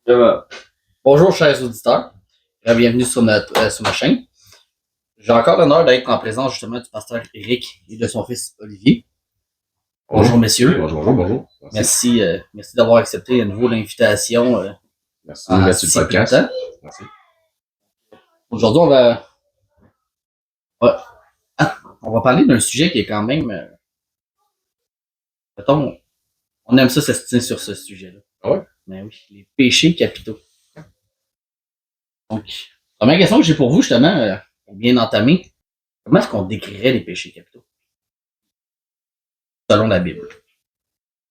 Euh, Bonjour, chers auditeurs. Bienvenue sur ma chaîne. J'ai encore l'honneur d'être en présence justement du pasteur Eric et de son fils Olivier. Bonjour, messieurs. Bonjour. Merci d'avoir accepté à nouveau l'invitation. Merci de nous mettre sur le podcast. Merci. Aujourd'hui, on va parler d'un sujet qui est quand même, mettons, on aime ça s'estimer sur ce sujet-là. Ah ouais? Mais oui, les péchés capitaux. Donc, la première question que j'ai pour vous, justement, pour bien entamer, comment est-ce qu'on décrirait les péchés capitaux? Selon la Bible.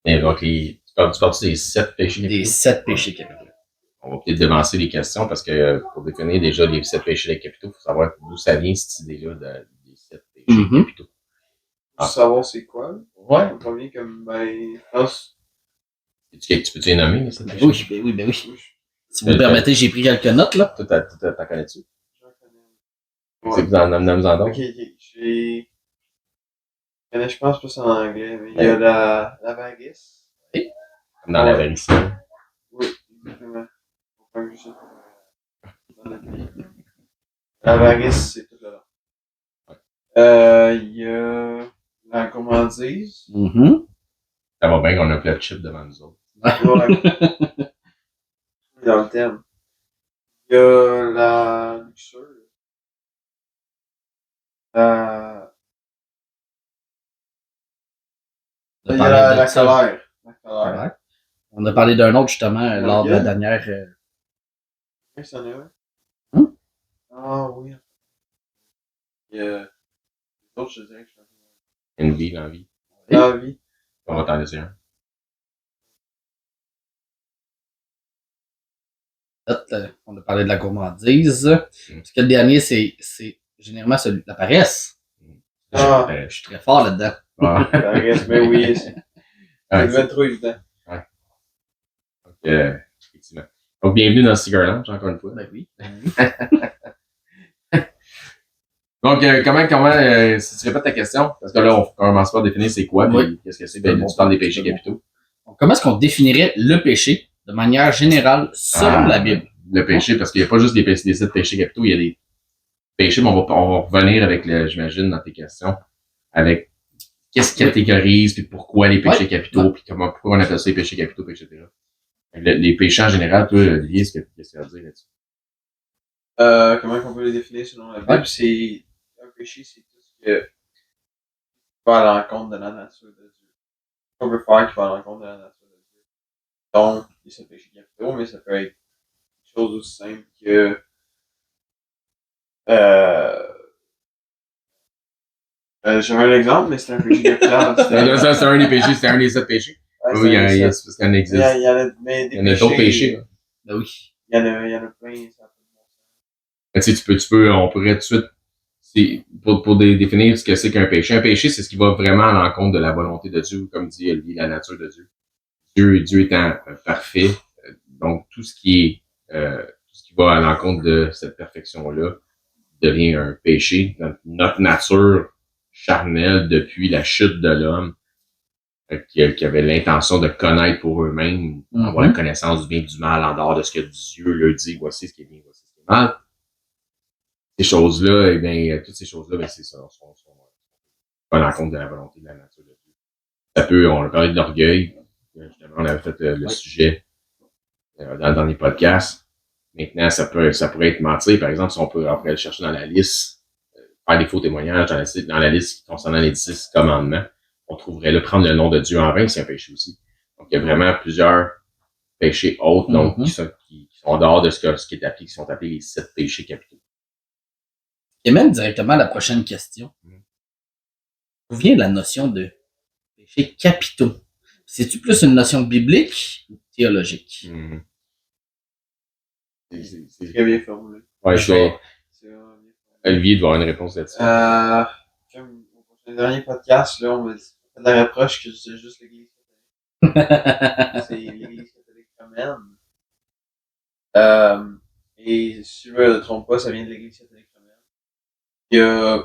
Et donc, tu parles des 7 péchés capitaux? Des 7 péchés capitaux. On va peut-être devancer les questions parce que pour définir déjà les 7 péchés capitaux, il faut savoir d'où ça vient cette idée-là des 7 péchés capitaux. Pour savoir c'est quoi? Ouais. Le premier, comme, Tu peux-tu les nommer, les 7 péchés? Oui. Si vous me permettez, j'ai pris quelques notes, là. Toi, t'en connais-tu? J'en connais. C'est que vous en amenez en d'autres? Ok. Je connais, je pense, plus en anglais, mais il y a l'avarice. Comme dans la varicelle. Oui, exactement. Faut pas que je sais. L'avarice, c'est tout le long. Il y a la gourmandise. Ça va bien qu'on a plein de chips devant nous autres. Ouais. Dans le thème. Il y a la luxure. Il y a la colère. La colère. On a parlé d'un autre, justement, lors de la dernière. Oui, c'en est un. Ah oui. Il y a d'autres, je dirais que je suis L'envie. l'envie. On va t'en laisser un. On a parlé de la gourmandise. Parce que le dernier, c'est généralement celui de la paresse. Je suis très fort là-dedans. La paresse, mais oui. C'est même trop évident. Ouais. Donc, effectivement. Donc, bienvenue dans Cigar Lounge, encore une fois. Ben oui. Donc, comment si tu répètes ta question, parce que là, on commence par définir c'est quoi, puis qu'est-ce que c'est, ben, tu parles des péchés capitaux. Donc, comment est-ce qu'on définirait le péché de manière générale selon la Bible? Le péché, parce qu'il n'y a pas juste des 7 péchés capitaux, il y a des péchés, mais on va revenir avec j'imagine, dans tes questions, avec qu'est-ce qui catégorise, puis pourquoi les péchés capitaux, puis pourquoi on appelle ça les péchés capitaux, etc. Les péchés en général, toi, Olivier, qu'est-ce que tu as à dire là-dessus? Comment on peut les définir selon la Bible? C'est un péché, c'est tout ce qui va à l'encontre de la nature de Dieu. On peut faire qui va à l'encontre de la nature de Dieu. Donc, il y a ce péché capitaux, mais ça peut être quelque chose aussi simple que j'ai un exemple, mais c'est un péché capital. Ça, c'est un des péchés, c'est un des 7 péchés. Ouais, oui, parce qu'il en existe. Il y en a, mais il y en a d'autres péchés. Ben oui. Il y en a plein, ça peut mais tu sais, on pourrait tout de suite, pour définir ce que c'est qu'un péché. Un péché, c'est ce qui va vraiment à l'encontre de la volonté de Dieu, comme dit Olivier, la nature de Dieu. Dieu étant parfait, donc tout ce qui va à l'encontre de cette perfection-là devient un péché. Notre nature charnelle depuis la chute de l'homme, qui avait l'intention de connaître pour eux-mêmes, avoir la connaissance du bien et du mal en dehors de ce que Dieu leur dit, voici ce qui est bien, voici ce qui est mal. Ces choses-là, toutes ces choses-là, c'est ça, sont pas à l'encontre de la volonté de la nature de Dieu. On a parlé de l'orgueil, justement, on avait fait le sujet dans le dernier podcast. Maintenant, ça pourrait être mentir, par exemple, si on pourrait le chercher dans la liste, faire des faux témoignages dans la liste concernant les 10 commandements, on trouverait là prendre le nom de Dieu en vain, c'est un péché aussi. Donc, il y a vraiment plusieurs péchés autres, donc, qui sont en dehors de ce qui est appelé, qui sont appelés les 7 péchés capitaux. Et même directement la prochaine question. D'où vient la notion de péché capitaux? C'est-tu plus une notion biblique ou théologique? C'est très bien formulé. Ouais, Olivier doit avoir une réponse là-dessus. Comme au dernier podcast, là, on m'a dit la reproche que c'est juste l'Église catholique. C'est l'Église catholique romaine. Et si je me trompe pas, ça vient de l'Église catholique romaine. Il y a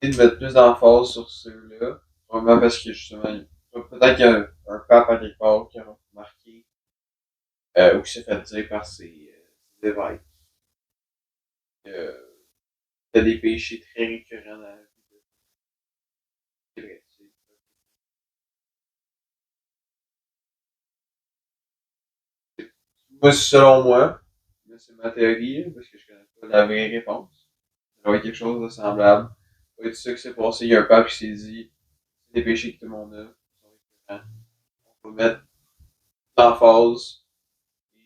de mettre plus d'emphase sur ceux-là. Vraiment parce que justement, peut-être qu'il y a un pape à quelque part qui a marqué ou qui s'est fait dire par ses évêques. T'as des péchés très récurrents dans la vie. C'est vrai. Moi, selon moi, mais c'est ma théorie, parce que je connais pas la vraie réponse. Ça va être quelque chose de semblable. Ça va être ça qui s'est passé. Il y a un pape qui s'est dit, c'est des péchés que tout le monde a. On va mettre l'emphase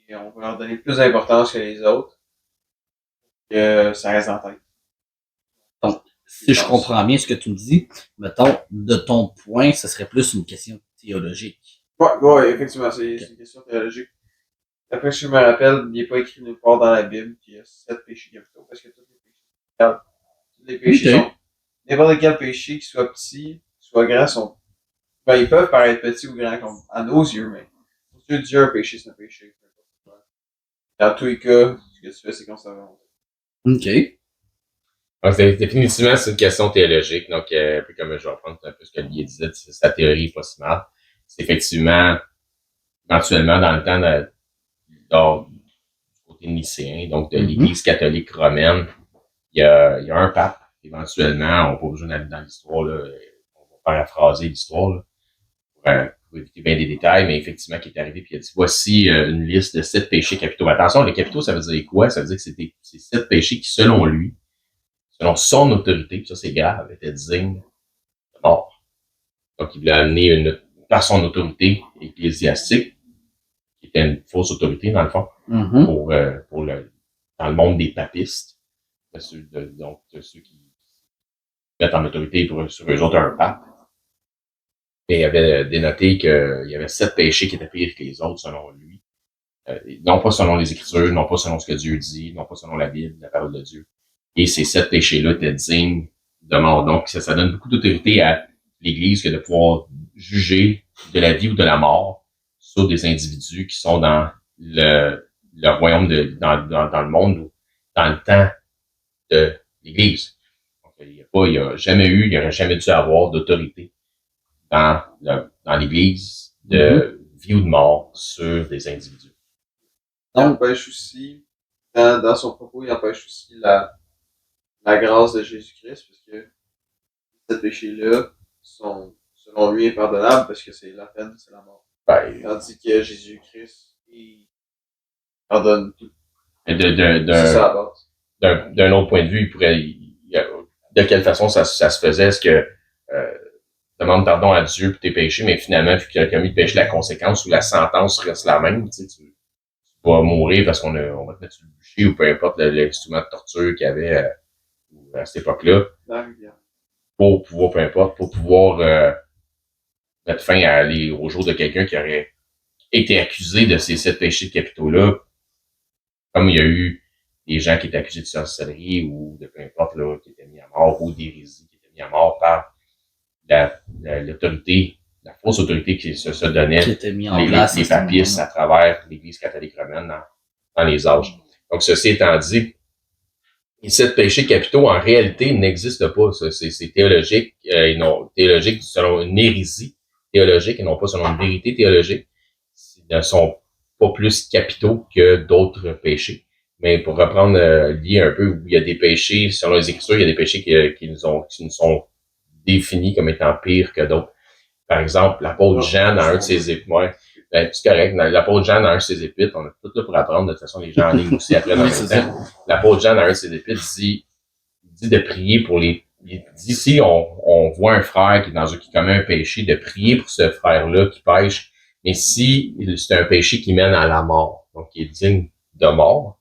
et on va leur donner plus d'importance que les autres. Que ça reste en tête. Donc, si je comprends bien ce que tu me dis, mettons, de ton point, ce serait plus une question théologique. Ouais, effectivement, c'est une question théologique. Après, si je me rappelle, il n'est pas écrit nulle part dans la Bible qu'il y a 7 péchés capitaux, parce que tous les péchés sont, n'importe quel péché, qu'il soit petit, qu'il soit grand, sont, ben, ils peuvent paraître petits ou grands comme, à nos yeux, mais, aux yeux de Dieu, un péché, c'est un péché. Dans tous les cas, ce que tu fais, c'est qu'on s'en va. OK. Donc, définitivement, c'est une question théologique. Donc, un peu comme je vais reprendre un peu ce que Guy disait, sa théorie est pas si mal. C'est effectivement, éventuellement, dans le temps du côté nicéen, donc de l'Église catholique romaine, il y a un pape, éventuellement, on n'a pas besoin d'aller dans l'histoire, là, on va paraphraser l'histoire, là, pour éviter bien des détails, mais effectivement, qui est arrivé, puis il a dit, voici une liste de 7 péchés capitaux. Attention, les capitaux, ça veut dire quoi? Ça veut dire que c'est 7 péchés qui, selon lui, selon son autorité, puis ça c'est grave, étaient dignes de mort. Donc, il voulait amener par son autorité ecclésiastique, qui était une fausse autorité, dans le fond, dans le monde des papistes, donc ceux qui mettent en autorité sur eux autres un pape. Et il avait dénoté qu'il y avait 7 péchés qui étaient pires que les autres, selon lui. Non pas selon les Écritures, non pas selon ce que Dieu dit, non pas selon la Bible, la parole de Dieu. Et ces 7 péchés-là étaient dignes de mort. Donc, ça donne beaucoup d'autorité à l'Église que de pouvoir juger de la vie ou de la mort sur des individus qui sont dans le royaume dans le monde ou dans le temps de l'Église. Donc, il n'y aurait jamais dû avoir d'autorité dans l'Église de vie ou de mort sur des individus. Il empêche aussi, dans son propos, il empêche aussi la grâce de Jésus-Christ, parce que ces péchés-là sont, selon lui, impardonnables, parce que c'est la peine, c'est la mort. Tandis que Jésus-Christ, il pardonne tout. C'est ça la base. D'un autre point de vue, de quelle façon ça se faisait? Est-ce que demande pardon à Dieu pour tes péchés, mais finalement, vu qu'il a commis le péché, la conséquence ou la sentence reste la même, tu vas mourir parce qu'on va te mettre sur le bûcher ou peu importe l'instrument de torture qu'il y avait à cette époque-là. Pour pouvoir mettre fin au jour de quelqu'un qui aurait été accusé de ces 7 péchés capitaux-là, comme il y a eu des gens qui étaient accusés de sorcellerie ou de peu importe, là, qui étaient mis à mort, ou d'hérésie qui étaient mis à mort par l'autorité, la fausse autorité qui se donnait les papistes à travers l'Église catholique romaine dans les âges. Donc, ceci étant dit, les 7 péchés capitaux, en réalité, n'existent pas. C'est théologique, théologique selon une hérésie théologique et non pas selon une vérité théologique. Ils ne sont pas plus capitaux que d'autres péchés. Mais pour reprendre lié un peu, où il y a des péchés, selon les Écritures, il y a des péchés qui nous sont définis comme étant pires que d'autres. Par exemple, l'apôtre Jean, dans un de ses épîtres, c'est correct, l'apôtre Jean, dans un de ses épîtres, on est tout là pour apprendre, de toute façon, les gens en ligne aussi après dans le temps. L'apôtre Jean, dans un de ses épîtres, dit de prier pour il dit, si on voit un frère qui commet un péché, de prier pour ce frère-là qui pêche, mais si c'est un péché qui mène à la mort, donc qui est digne de mort,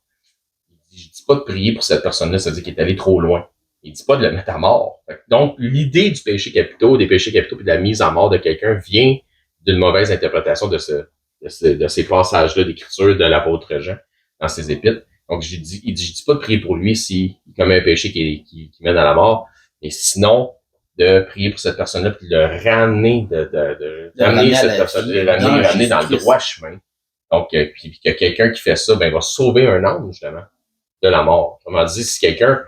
je dis pas de prier pour cette personne-là, ça veut dire qu'il est allé trop loin. Il dit pas de le mettre à mort. Donc, l'idée du péché capitaux, des péchés capitaux puis de la mise à mort de quelqu'un vient d'une mauvaise interprétation de ces passages-là d'écriture de l'apôtre Jean dans ses épîtres. Donc, je dis pas de prier pour lui s'il commet un péché qui mène à la mort, mais sinon, de prier pour cette personne-là puis de le ramener, ramener cette personne, de le ramener dans le droit chemin. Donc, puis que quelqu'un qui fait ça, va sauver un homme, justement, de la mort. Comment dire, si quelqu'un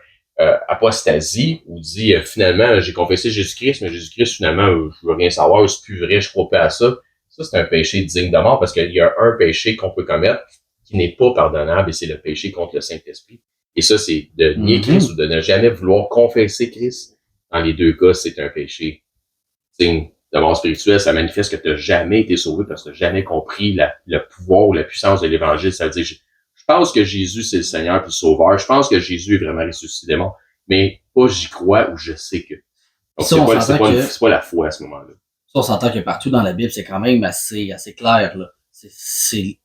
apostasie ou dit finalement j'ai confessé Jésus-Christ, mais Jésus-Christ finalement je veux rien savoir, c'est plus vrai, je crois pas à ça. Ça, c'est un péché digne de mort parce qu'il y a un péché qu'on peut commettre qui n'est pas pardonnable et c'est le péché contre le Saint-Esprit. Et ça, c'est de nier Christ ou de ne jamais vouloir confesser Christ. Dans les deux cas, c'est un péché. C'est de mort spirituelle, ça manifeste que tu n'as jamais été sauvé parce que tu n'as jamais compris le pouvoir ou la puissance de l'Évangile. Ça veut dire, je pense que Jésus, c'est le Seigneur et le Sauveur. Je pense que Jésus est vraiment ressuscité des morts. Mais pas j'y crois ou je sais que. Donc, c'est pas la foi à ce moment-là. Ça, on s'entend que partout dans la Bible, c'est quand même assez clair, là. C'est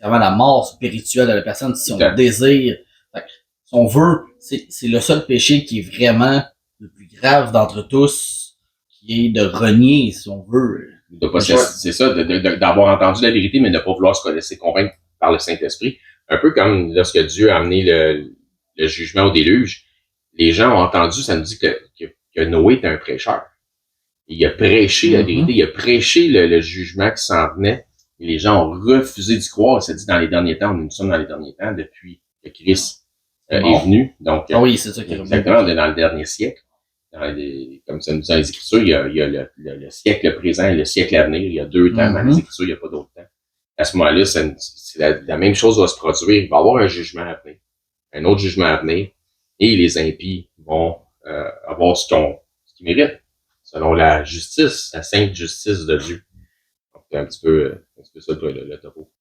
vraiment la mort spirituelle de la personne si on le désire. Fait, si on veut, c'est le seul péché qui est vraiment le plus grave d'entre tous, qui est de renier, si on veut. C'est ça, d'avoir entendu la vérité, mais de ne pas vouloir se laisser convaincre par le Saint-Esprit. Un peu comme lorsque Dieu a amené le jugement au déluge. Les gens ont entendu, ça nous dit que Noé était un prêcheur. Il a prêché la vérité, il a prêché le jugement qui s'en venait. Et les gens ont refusé d'y croire. Ça dit dans les derniers temps, nous sommes dans les derniers temps depuis que Christ est venu. Donc, oui, c'est ça qui est exactement, on est dans le dernier siècle. Comme ça nous dit dans les Écritures, il y a le siècle présent et le siècle à venir. Il y a 2 temps. Dans les Écritures, il n'y a pas d'autre temps. À ce moment-là, la même chose va se produire. Il va y avoir un jugement à venir. Un autre jugement à venir. Et les impies vont avoir ce qu'ils méritent, selon la justice, la sainte justice de Dieu. Donc, c'est un petit peu ça le topo.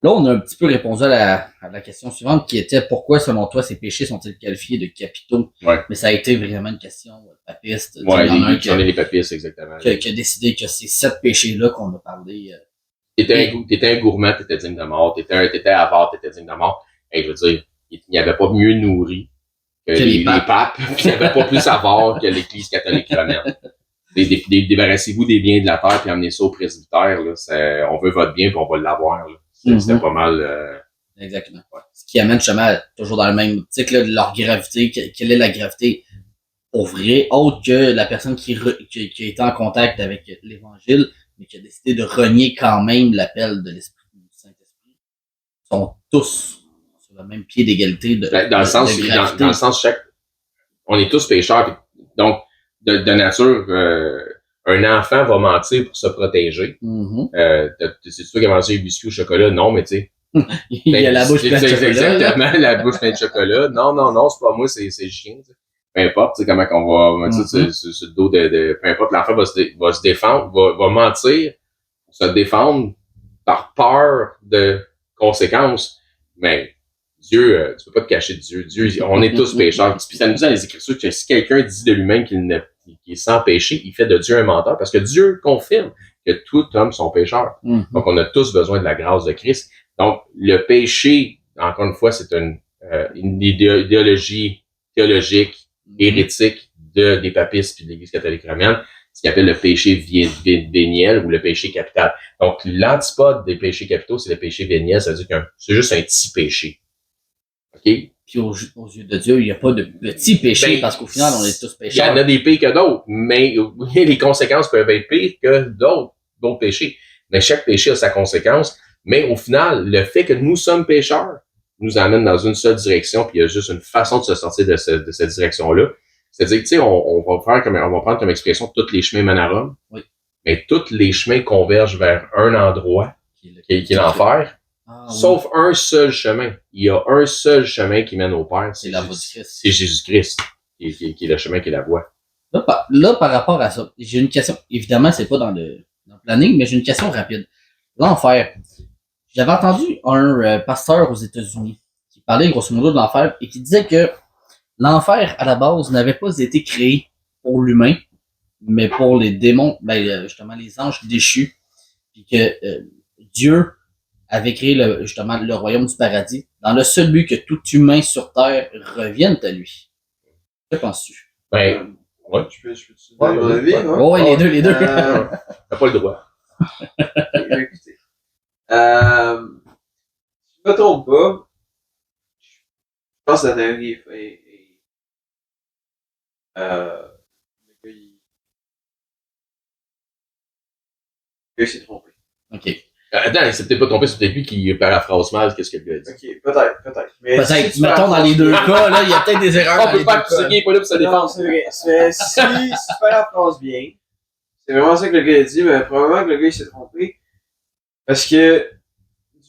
Là, on a un petit peu répondu à la question suivante qui était pourquoi, selon toi, ces péchés sont-ils qualifiés de capitaux? Ouais. Mais ça a été vraiment une question papiste. Ouais, les papistes, exactement. Qui a décidé que ces 7 péchés-là qu'on a parlé. T'étais un gourmand, t'étais digne de mort. T'étais avare, t'étais digne de mort. Et je veux dire, il n'y avait pas mieux nourri que les papes, puis il n'y avait pas plus avare que l'Église catholique romaine. Débarrassez-vous des biens de la terre puis amenez ça au presbytère. Là, on veut votre bien puis on va l'avoir. Là. C'était pas mal. Exactement. Ouais. Ce qui amène justement toujours dans le même optique là, de leur gravité. Quelle est la gravité pour vrai, autre que la personne qui a été en contact avec l'Évangile, mais qui a décidé de renier quand même l'appel de l'Esprit du Saint-Esprit, sont tous sur le même pied d'égalité dans le sens on est tous pécheurs. Donc, de nature, un enfant va mentir pour se protéger. C'est toi qui as mangé des biscuits au chocolat? Non, mais tu sais. Il y a la bouche pleine de chocolat. Exactement, la bouche pleine de chocolat. Non, c'est pas moi, c'est le chien. T'sais. Peu importe, tu sais, comment qu'on va mettre ça sur le dos peu importe, l'enfant va se défendre, va mentir pour se défendre par peur de conséquences. Mais Dieu, tu peux pas te cacher de Dieu. On est tous pécheurs. Puis ça nous dit dans les Écritures que si quelqu'un dit de lui-même qu'il est sans péché, il fait de Dieu un menteur parce que Dieu confirme que tout homme sont pécheurs. Donc, on a tous besoin de la grâce de Christ. Donc, le péché, encore une fois, c'est une idéologie théologique, hérétique des papistes et de l'Église catholique romaine, ce qu'on appelle le péché véniel ou le péché capital. Donc, l'antipode des péchés capitaux, c'est le péché véniel, ça veut dire que c'est juste un petit péché. OK? Puis aux yeux de Dieu, il n'y a pas de petits péchés parce qu'au final, on est tous pécheurs. Il y en a des pires que d'autres, mais les conséquences peuvent être pires que d'autres péchés. Mais chaque péché a sa conséquence. Mais au final, le fait que nous sommes pécheurs nous amène dans une seule direction, puis il y a juste une façon de se sortir de cette direction-là. C'est-à-dire que, tu sais, on va prendre comme expression tous les chemins mènent à Rome. Oui. Mais tous les chemins convergent vers un endroit, qui est l'enfer. Sauf un seul chemin. Il y a un seul chemin qui mène au Père. C'est la voie du Christ. C'est Jésus-Christ, qui est le chemin, qui est la voie. Là, par rapport à ça, j'ai une question. Évidemment, c'est pas dans le planning, mais j'ai une question rapide. L'enfer. J'avais entendu un pasteur aux États-Unis qui parlait grosso modo de l'enfer et qui disait que l'enfer, à la base, n'avait pas été créé pour l'humain, mais pour les démons, justement les anges déchus, puis que Dieu avait créé justement le royaume du paradis dans le seul but que tout humain sur terre revienne à lui. Que penses-tu? Ouais. Je peux te donner mon avis, ouais, les deux. T'as pas le droit. Écoutez. Si je me trompe pas, je pense que la théorie il s'est trompé. OK. Attends, c'est peut-être pas trompé, c'est peut-être lui qui paraphrase mal qu'est-ce que le gars a dit. OK, peut-être. Mais peut-être, si mettons dans les deux cas, là, il y a peut-être des erreurs. On peut pas que ce pas là pour se défendre. C'est vrai. Mais si tu paraphrases bien, c'est vraiment ça que le gars a dit, mais probablement que le gars il s'est trompé. Parce que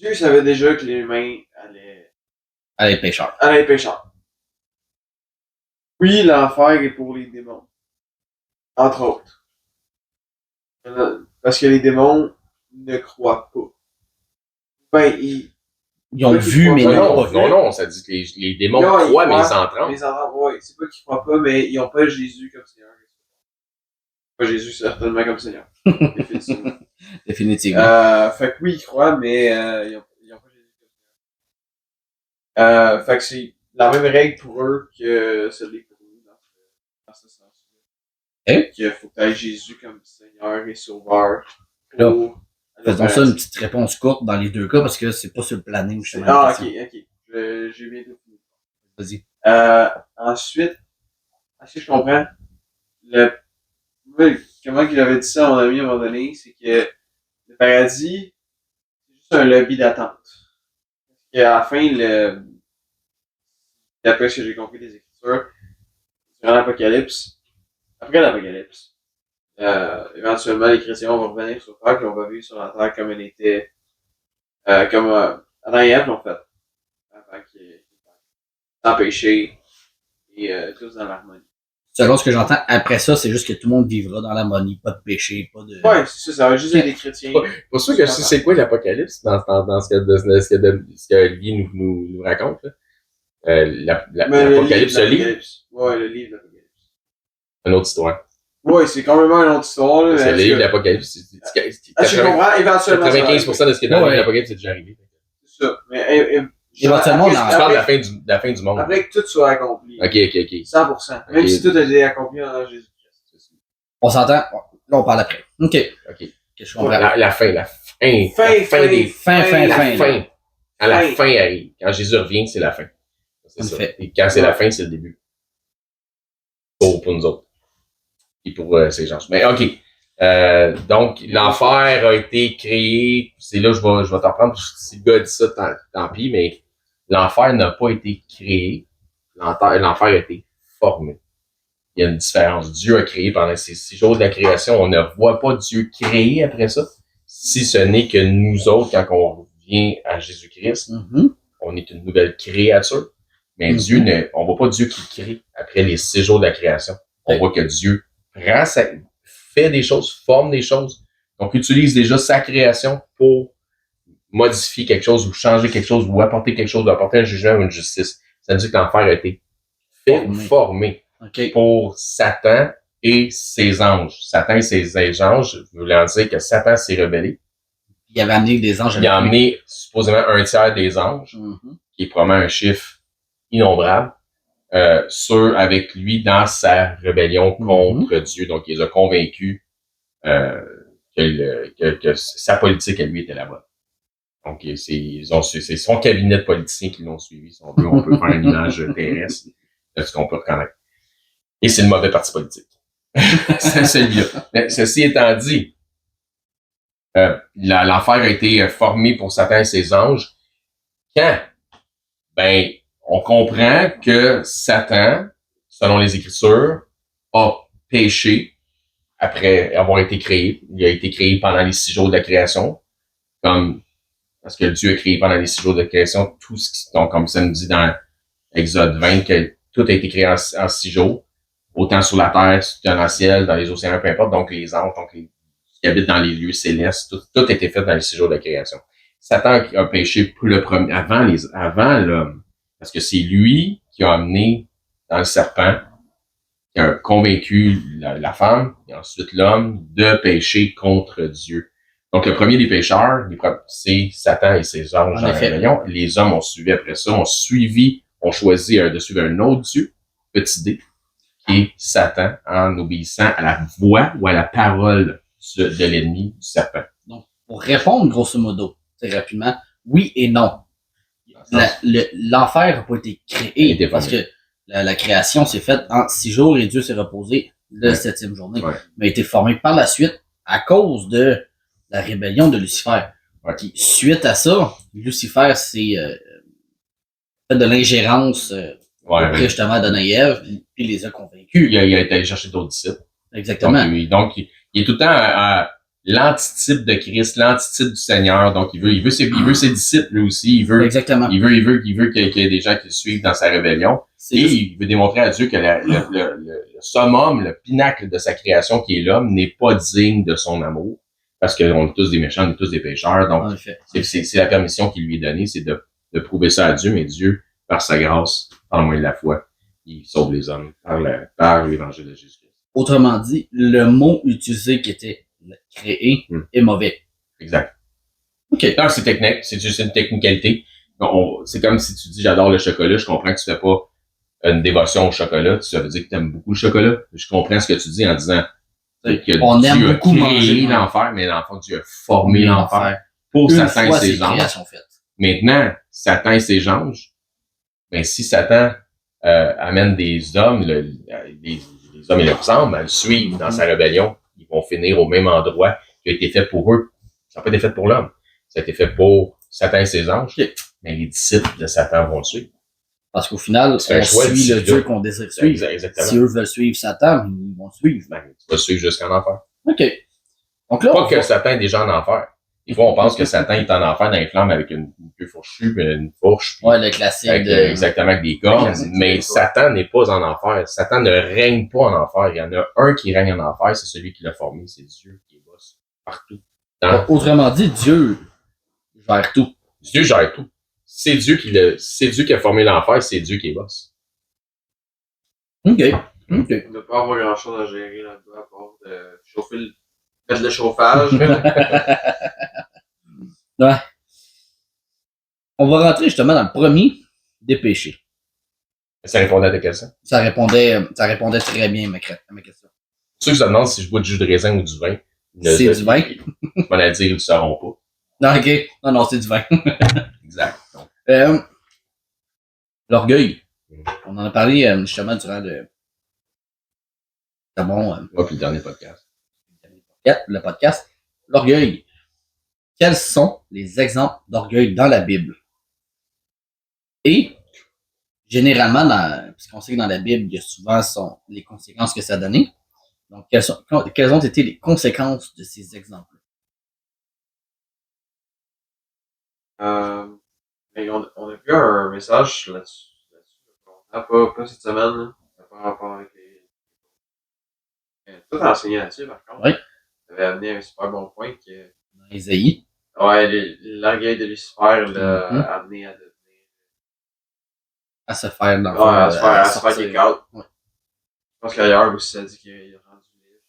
Dieu savait déjà que l'humain Allez, pêcheur. allait être pécheur. Oui, l'enfer est pour les démons. Entre autres. Parce que les démons ne croient pas. Ben, Ils ont Ceux qui vu, croient mais pas, ils n'ont Non, pas vu. non, non, ça dit que les démons non, croient, mais ils croient, en tremblent. les enfants, ouais, c'est pas qu'ils croient pas, mais ils ont pas Jésus comme Seigneur. Pas Jésus certainement comme Seigneur. Définitivement. Définitivement. Fait que oui, ils croient, mais ils ont pas Jésus comme Seigneur. Fait que c'est la même règle pour eux que celle pour nous dans ce sens-là. Hein? Qu'il faut que tu aies Jésus comme Seigneur et Sauveur. Là, Pour Faisons ça une petite réponse courte dans les deux cas parce que c'est pas sur le planning justement. la Ah, ok, question. ok. J'ai bientôt fini. Vas-y. Ensuite, est-ce que je comprends? Moi, comment qu'il avait dit ça à mon ami à un moment donné, c'est que le paradis, c'est juste un lobby d'attente. Et à la fin, d'après ce que j'ai compris des Écritures, durant l'Apocalypse, après l'Apocalypse, éventuellement, les chrétiens vont revenir sur Terre et on va vivre sur la Terre comme elle était, comme Adam et Ève l'ont fait. Avant sans péché et tous dans l'harmonie. Selon ce que j'entends, après ça, c'est juste que tout le monde vivra dans l'harmonie, pas de péché, pas de. Ouais, c'est ça, ça va juste être des chrétiens. Pour sûr que je sais c'est quoi l'Apocalypse dans ce que Olivier nous raconte. Là. L'Apocalypse, le livre, Ouais, le livre de l'Apocalypse. une autre histoire. Ouais, c'est complètement une autre histoire. Là, Parce que le livre de l'Apocalypse, je comprends, éventuellement. 95% de ce qui est dans Ouais. l'Apocalypse, c'est déjà arrivé. C'est ça. Mais Éventuellement, après, on en Tu parles après, de la fin du monde. après que tout soit accompli. Ok. 100%. Même Ok. si tout a été accompli en Jésus-Christ. On s'entend? Là, on parle après. OK. Ok. Je comprends. La fin des Fin. Quand la Fin. fin arrive. Quand Jésus revient, c'est la fin. C'est En ça. effet. Et quand c'est la fin, c'est le début. Pour nous autres. Et pour ces gens. Mais ok. Donc, l'enfer a été créé. C'est là, je vais t'en prendre. Si le gars dit ça, tant pis, mais l'enfer n'a pas été créé. L'enfer a été formé. Il y a une différence. Dieu a créé pendant ces 6 jours de la création. On ne voit pas Dieu créer après ça. Si ce n'est que nous autres, quand on revient à Jésus-Christ, on est une nouvelle créature. Mais Dieu on voit pas Dieu qui crée après les 6 jours de la création. On voit que Dieu fait des choses, forme des choses. Donc, utilise déjà sa création pour modifier quelque chose ou changer quelque chose ou apporter quelque chose, ou apporter un jugement ou une justice. Ça veut dire que l'enfer a été formé pour Satan et ses anges. Satan et ses anges, voulant dire que Satan s'est rebellé. Il avait amené des anges. Il a amené supposément un tiers des anges, qui est probablement un chiffre innombrable, avec lui dans sa rébellion contre Dieu. Donc, il les a convaincus que sa politique à lui était la bonne. Donc, c'est son cabinet de politiciens qui l'ont suivi. Si on peut faire une image terrestre de ce qu'on peut reconnaître. Et c'est le mauvais parti politique. C'est celui-là. Mais ceci étant dit, l'enfer a été formé pour Satan et ses anges. Quand? Ben, on comprend que Satan, selon les Écritures, a péché après avoir été créé. Il a été créé pendant les 6 jours de la création. Parce que Dieu a créé pendant les 6 jours de création tout ce qui, donc, comme ça nous dit dans Exode 20, que tout a été créé en 6 jours. Autant sur la terre, dans le ciel, dans les océans, peu importe. Donc, les anges, donc, qui habitent dans les lieux célestes, tout a été fait dans les 6 jours de la création. Satan a péché avant l'homme. Parce que c'est lui qui a amené dans le serpent, qui a convaincu la femme, et ensuite l'homme, de pécher contre Dieu. Donc, le premier des pécheurs, c'est Satan et ses anges dans la rébellion. Les hommes ont suivi après ça, ont choisi de suivre un autre Dieu, petit D, qui est Satan, en obéissant à la voix ou à la parole de l'ennemi, du serpent. Donc, pour répondre grosso modo, très rapidement, oui et non. L'enfer n'a pas été créé parce que la création s'est faite en 6 jours et Dieu s'est reposé le 7e journée. Mais a été formé par la suite à cause de la rébellion de Lucifer. Puis, suite à ça, Lucifer s'est fait de l'ingérence auprès justement d'Adam et Ève, puis les a convaincus. Il a été allé chercher d'autres disciples. Exactement. Donc, il est tout le temps l'antitype de Christ, l'antitype du Seigneur. Donc, il veut ses disciples, lui aussi. Exactement. Il veut qu'il y ait des gens qui le suivent dans sa rébellion. C'est Et juste- il veut démontrer à Dieu que le summum, le pinacle de sa création qui est l'homme n'est pas digne de son amour. Parce qu'on est tous des méchants, on est tous des pécheurs. Donc, en effet. c'est la permission qui lui est donnée, c'est de prouver ça à Dieu. Mais Dieu, par sa grâce, par le moyen de la foi, il sauve les hommes par l'évangile de Jésus-Christ. Autrement dit, le mot utilisé qui était créé est mauvais. Exact. OK. Non, c'est technique, c'est juste une technicalité. C'est comme si tu dis j'adore le chocolat, je comprends que tu fais pas une dévotion au chocolat, ça veut dire que tu aimes beaucoup le chocolat. Je comprends ce que tu dis en disant que On Dieu aime a beaucoup créé manger l'enfer, mais dans le fond, Dieu a formé l'enfer pour Une Satan et fois ses ses anges. créations faites. Maintenant, Satan et ses anges, ben si Satan amène des hommes, les hommes et leurs âmes à le suivre dans sa rébellion, ils vont finir au même endroit qui a été fait pour eux. Ça n'a pas été fait pour l'homme. Ça a été fait pour Satan et ses anges. Okay. Mais les disciples de Satan vont le suivre. Parce qu'au final, on suit le Dieu qu'on désire suivre. Exactement. Si eux veulent suivre Satan, ils vont suivre. Ben, tu vas suivre jusqu'en enfer. OK. Donc là, pas que Satan est déjà en enfer. Des fois, on pense que Satan est en enfer dans les flammes avec une queue fourchue, une fourche. Ouais, le classique avec, exactement, avec des cornes. Mais Satan n'est pas en enfer. Satan ne règne pas en enfer. Il y en a un qui règne en enfer, c'est celui qui l'a formé. C'est Dieu qui est boss partout. Autrement dit, Dieu gère tout. Dieu gère tout. C'est Dieu qui a formé l'enfer, c'est Dieu qui est boss. OK. OK. Il ne doit pas avoir grand-chose à gérer là-dedans à part de chauffer mettre le chauffage. Ouais. On va rentrer justement dans le premier des péchés. Ça répondait à ta question? Ça répondait très bien à ma question. Pour ceux qui se demandent si je bois du jus de raisin ou du vin, c'est du vin? Je m'en ai dire, ils ne le sauront pas. Non, OK. Non, c'est du vin. Exact. L'orgueil. On en a parlé justement durant le... C'est bon. Puis le dernier podcast. Le podcast. L'orgueil. Quels sont les exemples d'orgueil dans la Bible? Et, généralement, puisqu'on sait que dans la Bible, il y a souvent les conséquences que ça a donné. Donc, quelles ont été les conséquences de ces exemples? On a vu un message là-dessus. Pas cette semaine, là. Ça n'a pas rapport avec les... Tout enseigné là-dessus, par contre. Oui. Ça avait amené un super bon point que... Dans Ésaïe. Ouais, l'orgueil de Lucifer l'a amené à devenir... À se faire dans le fond. Ouais, à se faire kick out. Ouais. Je pense qu'ailleurs aussi, ça dit qu'il a rendu libre.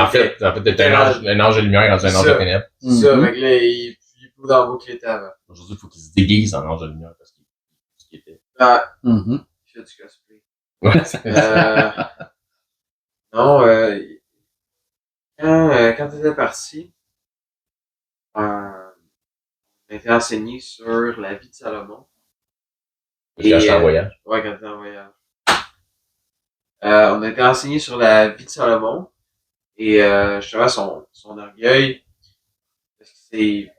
En fait, t'es un ange de lumière dans un ange de ténèbres. C'est ça, mais là, il est plus dans le mot qu'il était avant. Aujourd'hui, il faut qu'il se déguise en ange de lumière parce qu'il était. Il fait du cosplay. Ouais, non, quand tu étais parti, on a été enseigné sur la vie de Salomon. Quand j'étais en voyage. Ouais, quand t'étais en voyage. On a été enseigné sur la vie de Salomon et justement son orgueil, parce que c'est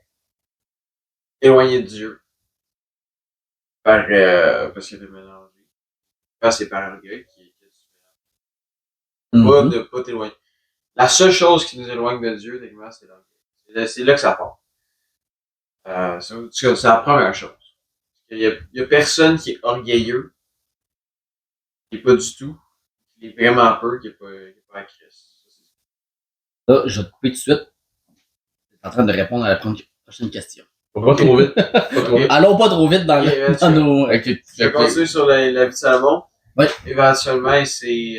éloigné de Dieu. Parce qu'il était mélangé. C'est par orgueil qui est pas t'éloigner. La seule chose qui nous éloigne de Dieu, techniquement, c'est l'orgueil. C'est là que ça part. C'est la première chose. Il y a personne qui est orgueilleux, qui est pas du tout, qui est vraiment peu, qui est pas à Christ. Là, je vais te couper tout de suite. Tu es en train de répondre à la prochaine question. Faut pas trop vite. Allons pas trop vite dans nos... Je vais continuer sur la vie de Salomon. Ouais. Éventuellement, il s'est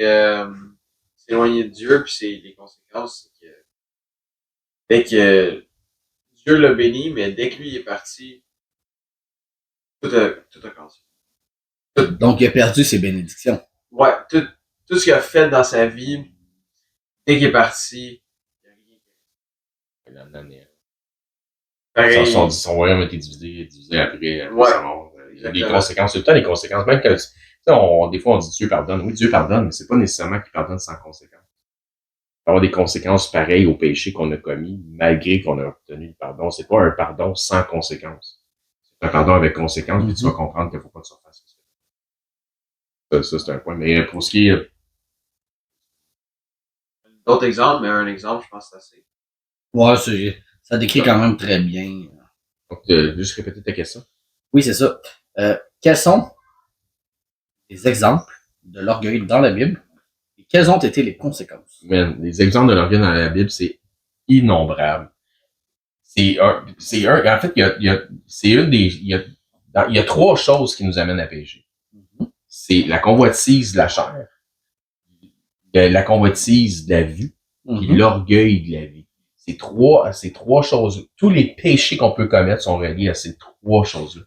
éloigné de Dieu, puis c'est les conséquences, c'est que dès que Dieu l'a béni, mais dès que lui est parti, tout a cassé. Donc, il a perdu ses bénédictions. Ouais, tout ce qu'il a fait dans sa vie, dès qu'il est parti, il n'y a rien. Son royaume a été divisé après ouais, sa mort. Il y a des conséquences, tout le temps des conséquences. Même que, des fois on dit Dieu pardonne. Oui, Dieu pardonne, mais c'est pas nécessairement qu'il pardonne sans conséquences. Il peut y avoir des conséquences pareilles au péché qu'on a commis, malgré qu'on a obtenu le pardon. C'est pas un pardon sans conséquences. C'est un pardon avec conséquences, puis tu vas comprendre qu'il faut pas que tu refasses ça. Ça, c'est un point. Mais pour ce qui est... d'autres exemples, mais un exemple, je pense que c'est assez. Ouais, ça décrit quand même très bien. Donc, juste répéter ta question. Oui, c'est ça. Quels sont les exemples de l'orgueil dans la Bible et quelles ont été les conséquences? Man, les exemples de l'orgueil dans la Bible, c'est innombrable. En fait, il y a trois choses qui nous amènent à pécher. C'est la convoitise de la chair, la convoitise de la vue, puis l'orgueil de la vie. Ces trois choses, tous les péchés qu'on peut commettre sont reliés à ces trois choses-là.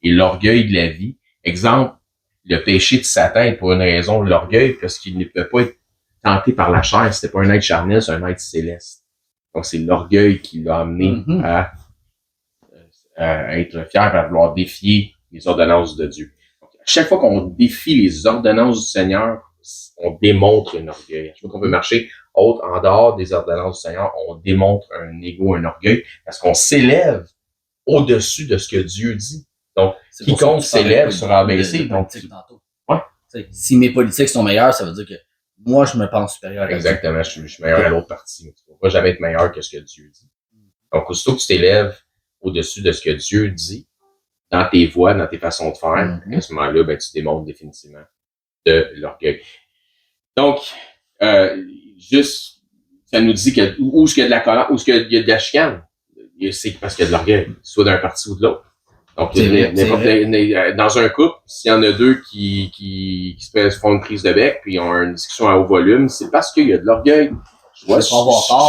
Et l'orgueil de la vie, exemple, le péché de Satan est pour une raison, l'orgueil, parce qu'il ne peut pas être tenté par la chair, c'était pas un être charnel, c'est un être céleste. Donc, c'est l'orgueil qui l'a amené à être fier, à vouloir défier les ordonnances de Dieu. Donc, à chaque fois qu'on défie les ordonnances du Seigneur, on démontre un orgueil. À chaque fois qu'on veut marcher en dehors des ordonnances du Seigneur, on démontre un ego, un orgueil, parce qu'on s'élève au-dessus de ce que Dieu dit. Donc, quiconque s'élève sera abaissé. Donc, ouais. Si mes politiques sont meilleures, ça veut dire que moi, je me pense supérieur à exactement, je suis meilleur à l'autre partie. Tu ne vas pas jamais être meilleur que ce que Dieu dit. Donc, aussitôt que tu t'élèves au-dessus de ce que Dieu dit, dans tes voies, dans tes façons de faire, à ce moment-là, ben, tu démontres définitivement de l'orgueil. Donc, juste, ça nous dit que où est-ce qu'il y a de la colère, où est-ce qu'il y a de la chicane, c'est parce qu'il y a de l'orgueil, soit d'un parti ou de l'autre. Donc, dans un couple, s'il y en a deux qui se font une prise de bec, puis ont une discussion à haut volume, c'est parce qu'il y a de l'orgueil. Soit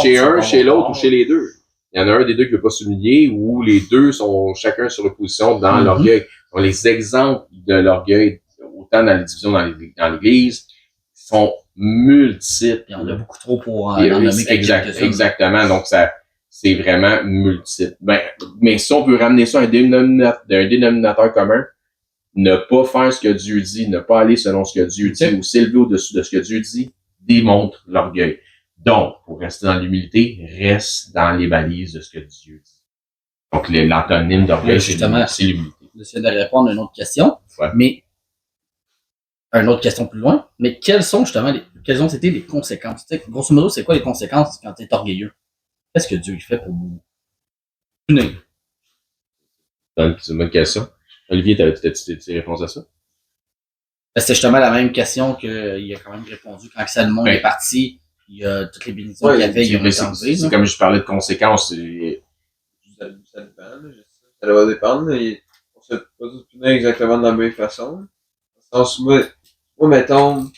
chez un, chez l'autre ou chez les deux. Il y en a un des deux qui veut pas s'humilier ou les deux sont chacun sur leur position dans l'orgueil. Donc, les exemples de l'orgueil, autant dans les divisions dans l'Église, sont multiples. Il y en a beaucoup trop pour en nommer quelques-uns. Exactement. Donc, c'est vraiment multiple. Mais si on veut ramener ça à un dénominateur commun, ne pas faire ce que Dieu dit, ne pas aller selon ce que Dieu dit ou s'élever au-dessus de ce que Dieu dit, démontre l'orgueil. Donc, pour rester dans l'humilité, reste dans les balises de ce que Dieu dit. Donc, l'antonyme d'orgueil, c'est l'humilité. J'essaie de répondre à une autre question, mais une autre question plus loin. Mais quelles ont été les conséquences? T'sais, grosso modo, c'est quoi les conséquences quand tu es orgueilleux? Qu'est-ce que Dieu fait pour vous punir? C'est une bonne question. Olivier, t'as-tu des réponses à ça? C'était justement la même question qu'il a quand même répondu quand Salomon est parti. Il y a toutes les bénédictions qu'il avait, il a enlevé. C'est comme je parlais de conséquences. Ça dépend. Ça va dépendre. On se pas tous punir exactement de la même façon. Dans le sens, moi, mettons,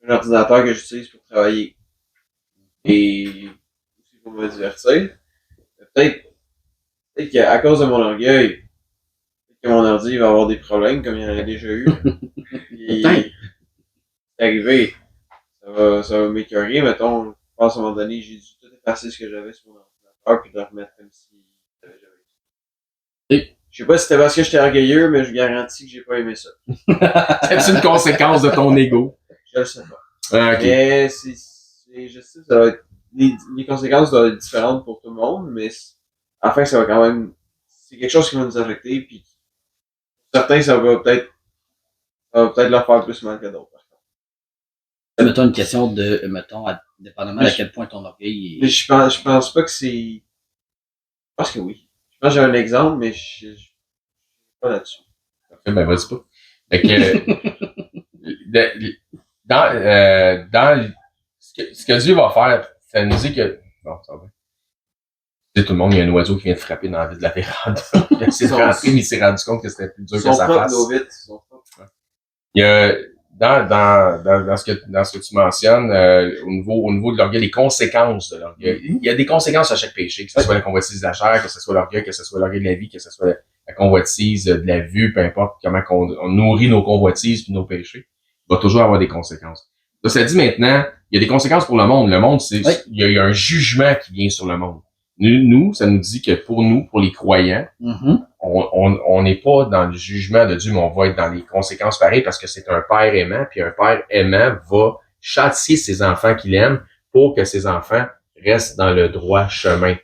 un ordinateur que j'utilise pour travailler. Et aussi pour me divertir. Peut-être qu'à cause de mon orgueil, que mon ordi va avoir des problèmes comme il y en a déjà eu. C'est arrivé. Ça va m'écœurer, mettons, je pense à un moment donné, j'ai dû tout effacer ce que j'avais sur mon ordinateur puis de le remettre comme si j'avais jamais eu. Je sais pas si c'était parce que j'étais orgueilleux, mais je garantis que j'ai pas aimé ça. C'est une conséquence de ton ego. Je le sais pas. Okay. Mais je sais, ça va être, les conséquences doivent être différentes pour tout le monde, mais à la fin, ça va quand même, c'est quelque chose qui va nous affecter, puis certains, ça va peut-être leur faire plus mal que d'autres. Mettons une question dépendamment à quel point ton orgueil est... Mais je pense pas que c'est... Je pense que oui. Je pense que j'ai un exemple, mais je suis pas là-dessus. Parfait, ben vas-y pas. Fait que, dans ce que Dieu va faire, ça nous dit que... Bon, ça va. Tout le monde, il y a un oiseau qui vient de frapper dans la vie de la véranda. Il s'est rentré, mais il s'est rendu compte que c'était plus dur que sa face. Il y a... Dans ce que tu mentionnes, au niveau de l'orgueil, les conséquences de l'orgueil. Il y a des conséquences à chaque péché, que ce soit la convoitise de la chair, que ce soit l'orgueil, que ce soit l'orgueil de la vie, que ce soit la convoitise de la vue, peu importe comment on nourrit nos convoitises puis nos péchés, il va toujours avoir des conséquences. Ça dit maintenant, il y a des conséquences pour le monde. Le monde, il y a un jugement qui vient sur le monde. Nous, ça nous dit que pour nous, pour les croyants, on n'est pas dans le jugement de Dieu, mais on va être dans les conséquences pareilles parce que c'est un père aimant, puis un père aimant va châtier ses enfants qu'il aime pour que ses enfants restent dans le droit chemin.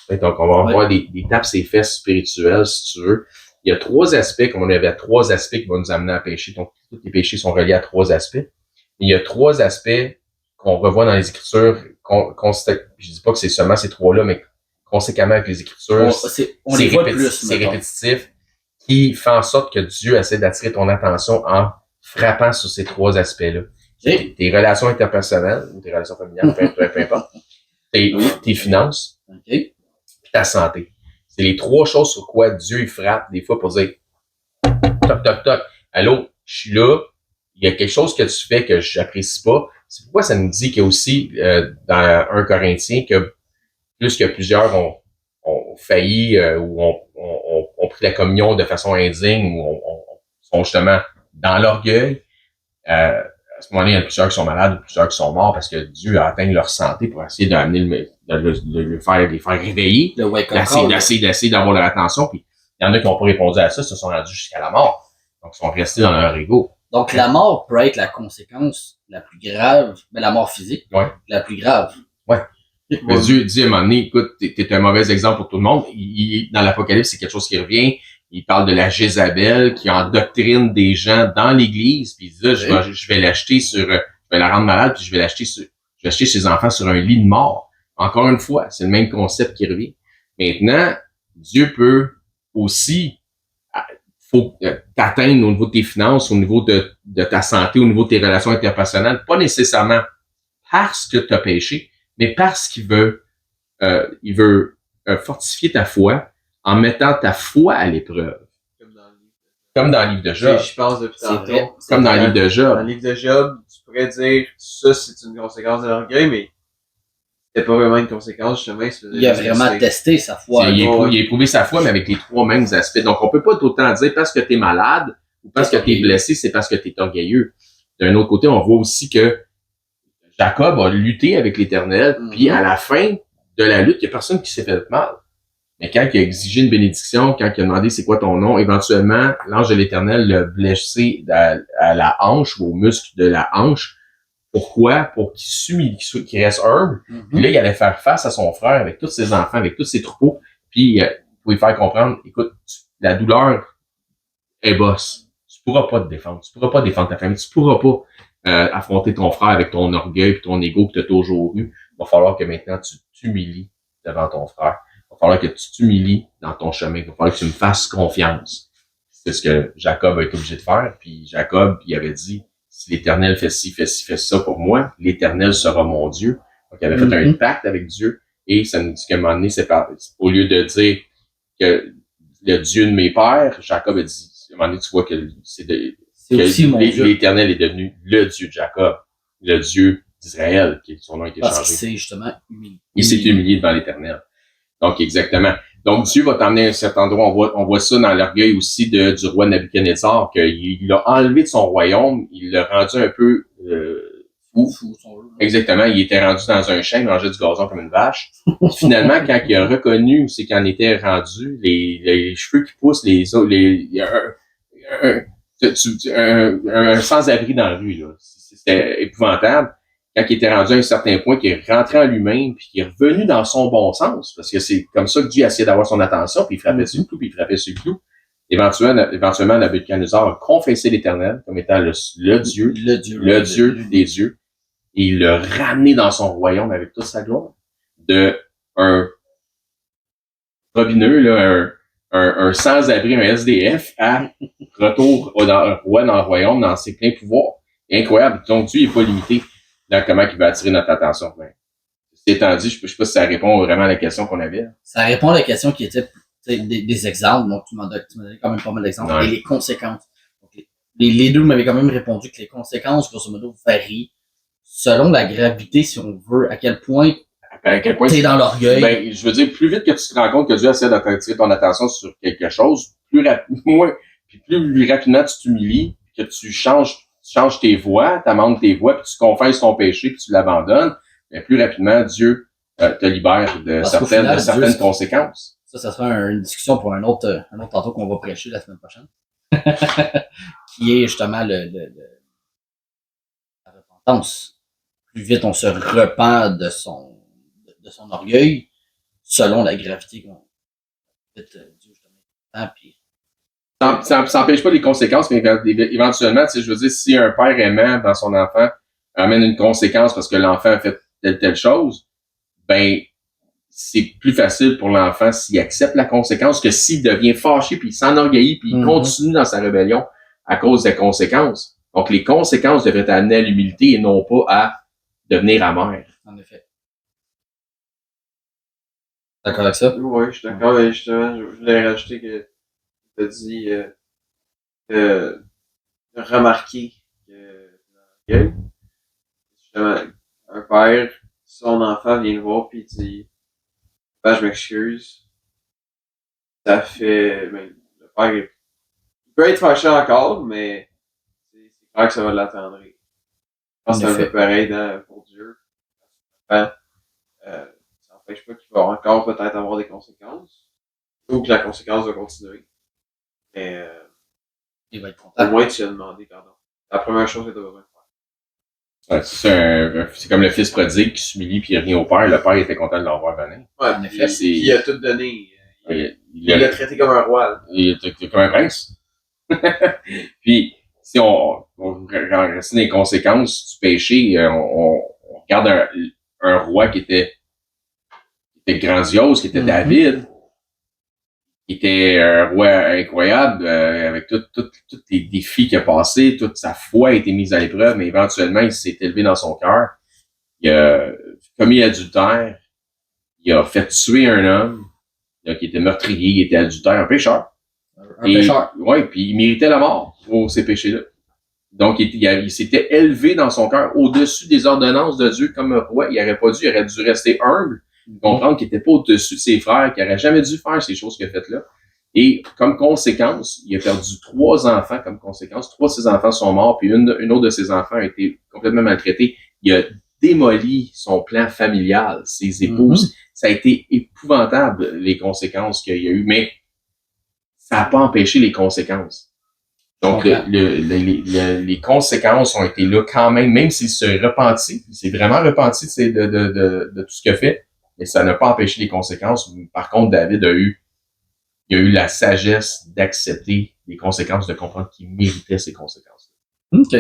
Donc, on va avoir des tapes ses fesses spirituelles, si tu veux. Il y a trois aspects, comme on avait trois aspects qui vont nous amener à pécher. Donc, tous les péchés sont reliés à trois aspects. Il y a trois aspects qu'on revoit dans les Écritures, je dis pas que c'est seulement ces trois-là, mais conséquemment avec les Écritures, on les voit plus, c'est répétitif, qui fait en sorte que Dieu essaie d'attirer ton attention en frappant sur ces trois aspects-là. Tes relations interpersonnelles, ou tes relations familiales, peu importe, tes finances, puis ta santé. C'est les trois choses sur quoi Dieu frappe des fois pour dire toc, toc, toc. Allô, je suis là. Il y a quelque chose que tu fais que j'apprécie pas. C'est pourquoi ça nous dit qu'il y a aussi dans 1 Corinthiens que plus que plusieurs ont failli ou ont pris la communion de façon indigne ou sont justement dans l'orgueil. À ce moment-là, il y en a plusieurs qui sont malades ou plusieurs qui sont morts parce que Dieu a atteint leur santé pour essayer d'amener de les faire réveiller, d'essayer d'avoir leur attention. Puis il y en a qui n'ont pas répondu à ça, se sont rendus jusqu'à la mort. Donc, ils sont restés dans leur ego. Donc, la mort peut être la conséquence la plus grave, mais la mort physique, la plus grave. Ouais. Mais Dieu dit à un moment donné, écoute, t'es un mauvais exemple pour tout le monde. Dans l'Apocalypse, c'est quelque chose qui revient. Il parle de la Jézabel qui endoctrine des gens dans l'Église. Puis il dit là, je vais l'acheter je vais la rendre malade, puis je vais acheter ses enfants sur un lit de mort. Encore une fois, c'est le même concept qui revient. Maintenant, Dieu peut aussi faut t'atteindre au niveau de tes finances, au niveau de ta santé, au niveau de tes relations interpersonnelles, pas nécessairement parce que tu as péché, mais parce qu'il veut fortifier ta foi en mettant ta foi à l'épreuve. Comme dans le livre de Job. Je pense depuis tantôt. Comme dans le livre de Job. Dans le livre de Job, tu pourrais dire ça c'est une conséquence de l'orgueil, mais c'était pas vraiment une conséquence, justement. Il a vraiment testé sa foi. Il a éprouvé sa foi, mais avec les trois mêmes aspects. Donc, on peut pas tout le temps dire parce que t'es malade ou parce que t'es blessé, c'est parce que t'es orgueilleux. D'un autre côté, on voit aussi que Jacob a lutté avec l'Éternel, puis à la fin de la lutte, il y a personne qui s'est fait mal. Mais quand il a exigé une bénédiction, quand il a demandé c'est quoi ton nom, éventuellement, l'ange de l'Éternel l'a blessé à la hanche ou au muscle de la hanche. Pourquoi? Pour qu'il s'humilie, qu'il reste humble. Puis là, il allait faire face à son frère avec tous ses enfants, avec tous ses troupeaux. Puis, pour lui faire comprendre, écoute, la douleur est bosse. Tu pourras pas te défendre. Tu pourras pas défendre ta famille. Tu pourras pas affronter ton frère avec ton orgueil et ton ego que tu as toujours eu. Il va falloir que maintenant tu t'humilies devant ton frère. Il va falloir que tu t'humilies dans ton chemin. Il va falloir que tu me fasses confiance. C'est ce que Jacob a été obligé de faire. Puis Jacob, il avait dit, si l'Éternel fait ci, fait ça pour moi, l'Éternel sera mon Dieu. Donc, il avait fait un pacte avec Dieu. Et ça nous dit qu'à un moment donné, au lieu de dire que le Dieu de mes pères, Jacob a dit, à un moment donné, tu vois que l'Éternel est devenu le Dieu de Jacob, le Dieu d'Israël, qui son nom a été changé. Parce qu'il s'est justement humilié. Il s'est humilié devant l'Éternel. Donc, exactement. Donc, Dieu va t'emmener à un certain endroit. On voit ça dans l'orgueil aussi du roi Nabuchodonosor, qu'il l'a enlevé de son royaume, il l'a rendu un peu fou. Exactement. Il était rendu dans un champ, il mangeait du gazon comme une vache. Finalement, quand il a reconnu où c'est qu'il en était rendu, les cheveux qui poussent, il y a un sans-abri dans la rue, là. C'était épouvantable. Quand il était rendu à un certain point, qu'il est rentré en lui-même, puis qu'il est revenu dans son bon sens, parce que c'est comme ça que Dieu essayait d'avoir son attention, puis il frappait sur le clou, puis il frappait sur le clou. Éventuellement, Nabuchodonosor a confessé l'Éternel comme étant le Dieu des dieux, et il l'a ramené dans son royaume avec toute sa gloire. De un robineux, là, un sans-abri, un SDF, à retour roi dans le royaume, dans ses pleins pouvoirs. Incroyable. Donc, Dieu n'est pas limité dans comment il va attirer notre attention. Mais, c'est étant dit, je sais pas si ça répond vraiment à la question qu'on avait. Ça répond à la question qui était des exemples. Donc, tu m'as donné quand même pas mal d'exemples. Ouais. Et les conséquences. Donc, les deux m'avaient quand même répondu que les conséquences, grosso modo, varient selon la gravité, si on veut, à quel point t'es dans l'orgueil. Ben, je veux dire, plus vite que tu te rends compte que Dieu essaie d'attirer ton attention sur quelque chose, plus rapidement tu t'humilies, que tu changes tes voies, t'amendes tes voies, puis tu confesses ton péché, puis tu l'abandonnes, bien, plus rapidement, Dieu te libère de certaines conséquences. Ça sera une discussion pour un autre tantôt qu'on va prêcher la semaine prochaine. Qui est justement la repentance. Plus vite on se repent de son orgueil, selon la gravité qu'on Dieu justement. Puis ça n'empêche pas les conséquences, mais éventuellement, tu sais, je veux dire, si un père aimant dans son enfant amène une conséquence parce que l'enfant a fait telle chose, ben, c'est plus facile pour l'enfant s'il accepte la conséquence que s'il devient fâché puis il s'enorgueillit puis il continue dans sa rébellion à cause des conséquences. Donc, les conséquences devraient t'amener à l'humilité et non pas à devenir amer. En effet. D'accord avec ça? Oui, je suis d'accord, mais justement, je voulais rajouter que tu as dit de remarquer que l'orgueil, justement, un père, son enfant vient le voir puis il dit ben, je m'excuse. Ça fait. Ben, le père il peut être fâché encore, mais c'est clair que ça va l'attendrir. Je pense que c'est un peu pareil pour Dieu. Ben, ça n'empêche pas qu'il va encore peut-être avoir des conséquences. Ou que la conséquence va continuer. Mais Il va être content. au moins tu lui as demandé pardon. La première chose que tu as besoin de faire. Ouais, c'est comme le fils prodigue qui s'humilie puis il revient au père. Le père était content de l'avoir venir. Ouais, en effet. Il a tout donné. Il l'a l'a traité comme un roi. Il était comme un prince. Puis, si on racine les conséquences du péché, on regarde un roi qui était grandiose, qui était David, qui était un roi incroyable, avec tous les défis qu'il a passés, toute sa foi a été mise à l'épreuve, mais éventuellement, il s'est élevé dans son cœur. Il a commis adultère, il a fait tuer un homme, qui était meurtrier, il était adultère, un pécheur. Un pécheur. Ouais, puis il méritait la mort pour ces péchés-là. Donc, il s'était élevé dans son cœur au-dessus des ordonnances de Dieu comme un roi. Il aurait dû rester humble, comprendre qu'il n'était pas au-dessus de ses frères, qu'il n'aurait jamais dû faire ces choses qu'il a faites là. Et comme conséquence, il a perdu 3 enfants comme conséquence. 3 de ses enfants sont morts, puis une autre de ses enfants a été complètement maltraitée. Il a démoli son plan familial, ses épouses. Ça a été épouvantable, les conséquences qu'il y a eu, mais ça n'a pas empêché les conséquences. Donc, les conséquences ont été là quand même s'il se repentit, il s'est vraiment repenti de tout ce qu'il a fait, mais ça n'a pas empêché les conséquences. Par contre, David a eu la sagesse d'accepter les conséquences, de comprendre qu'il méritait ces conséquences. OK.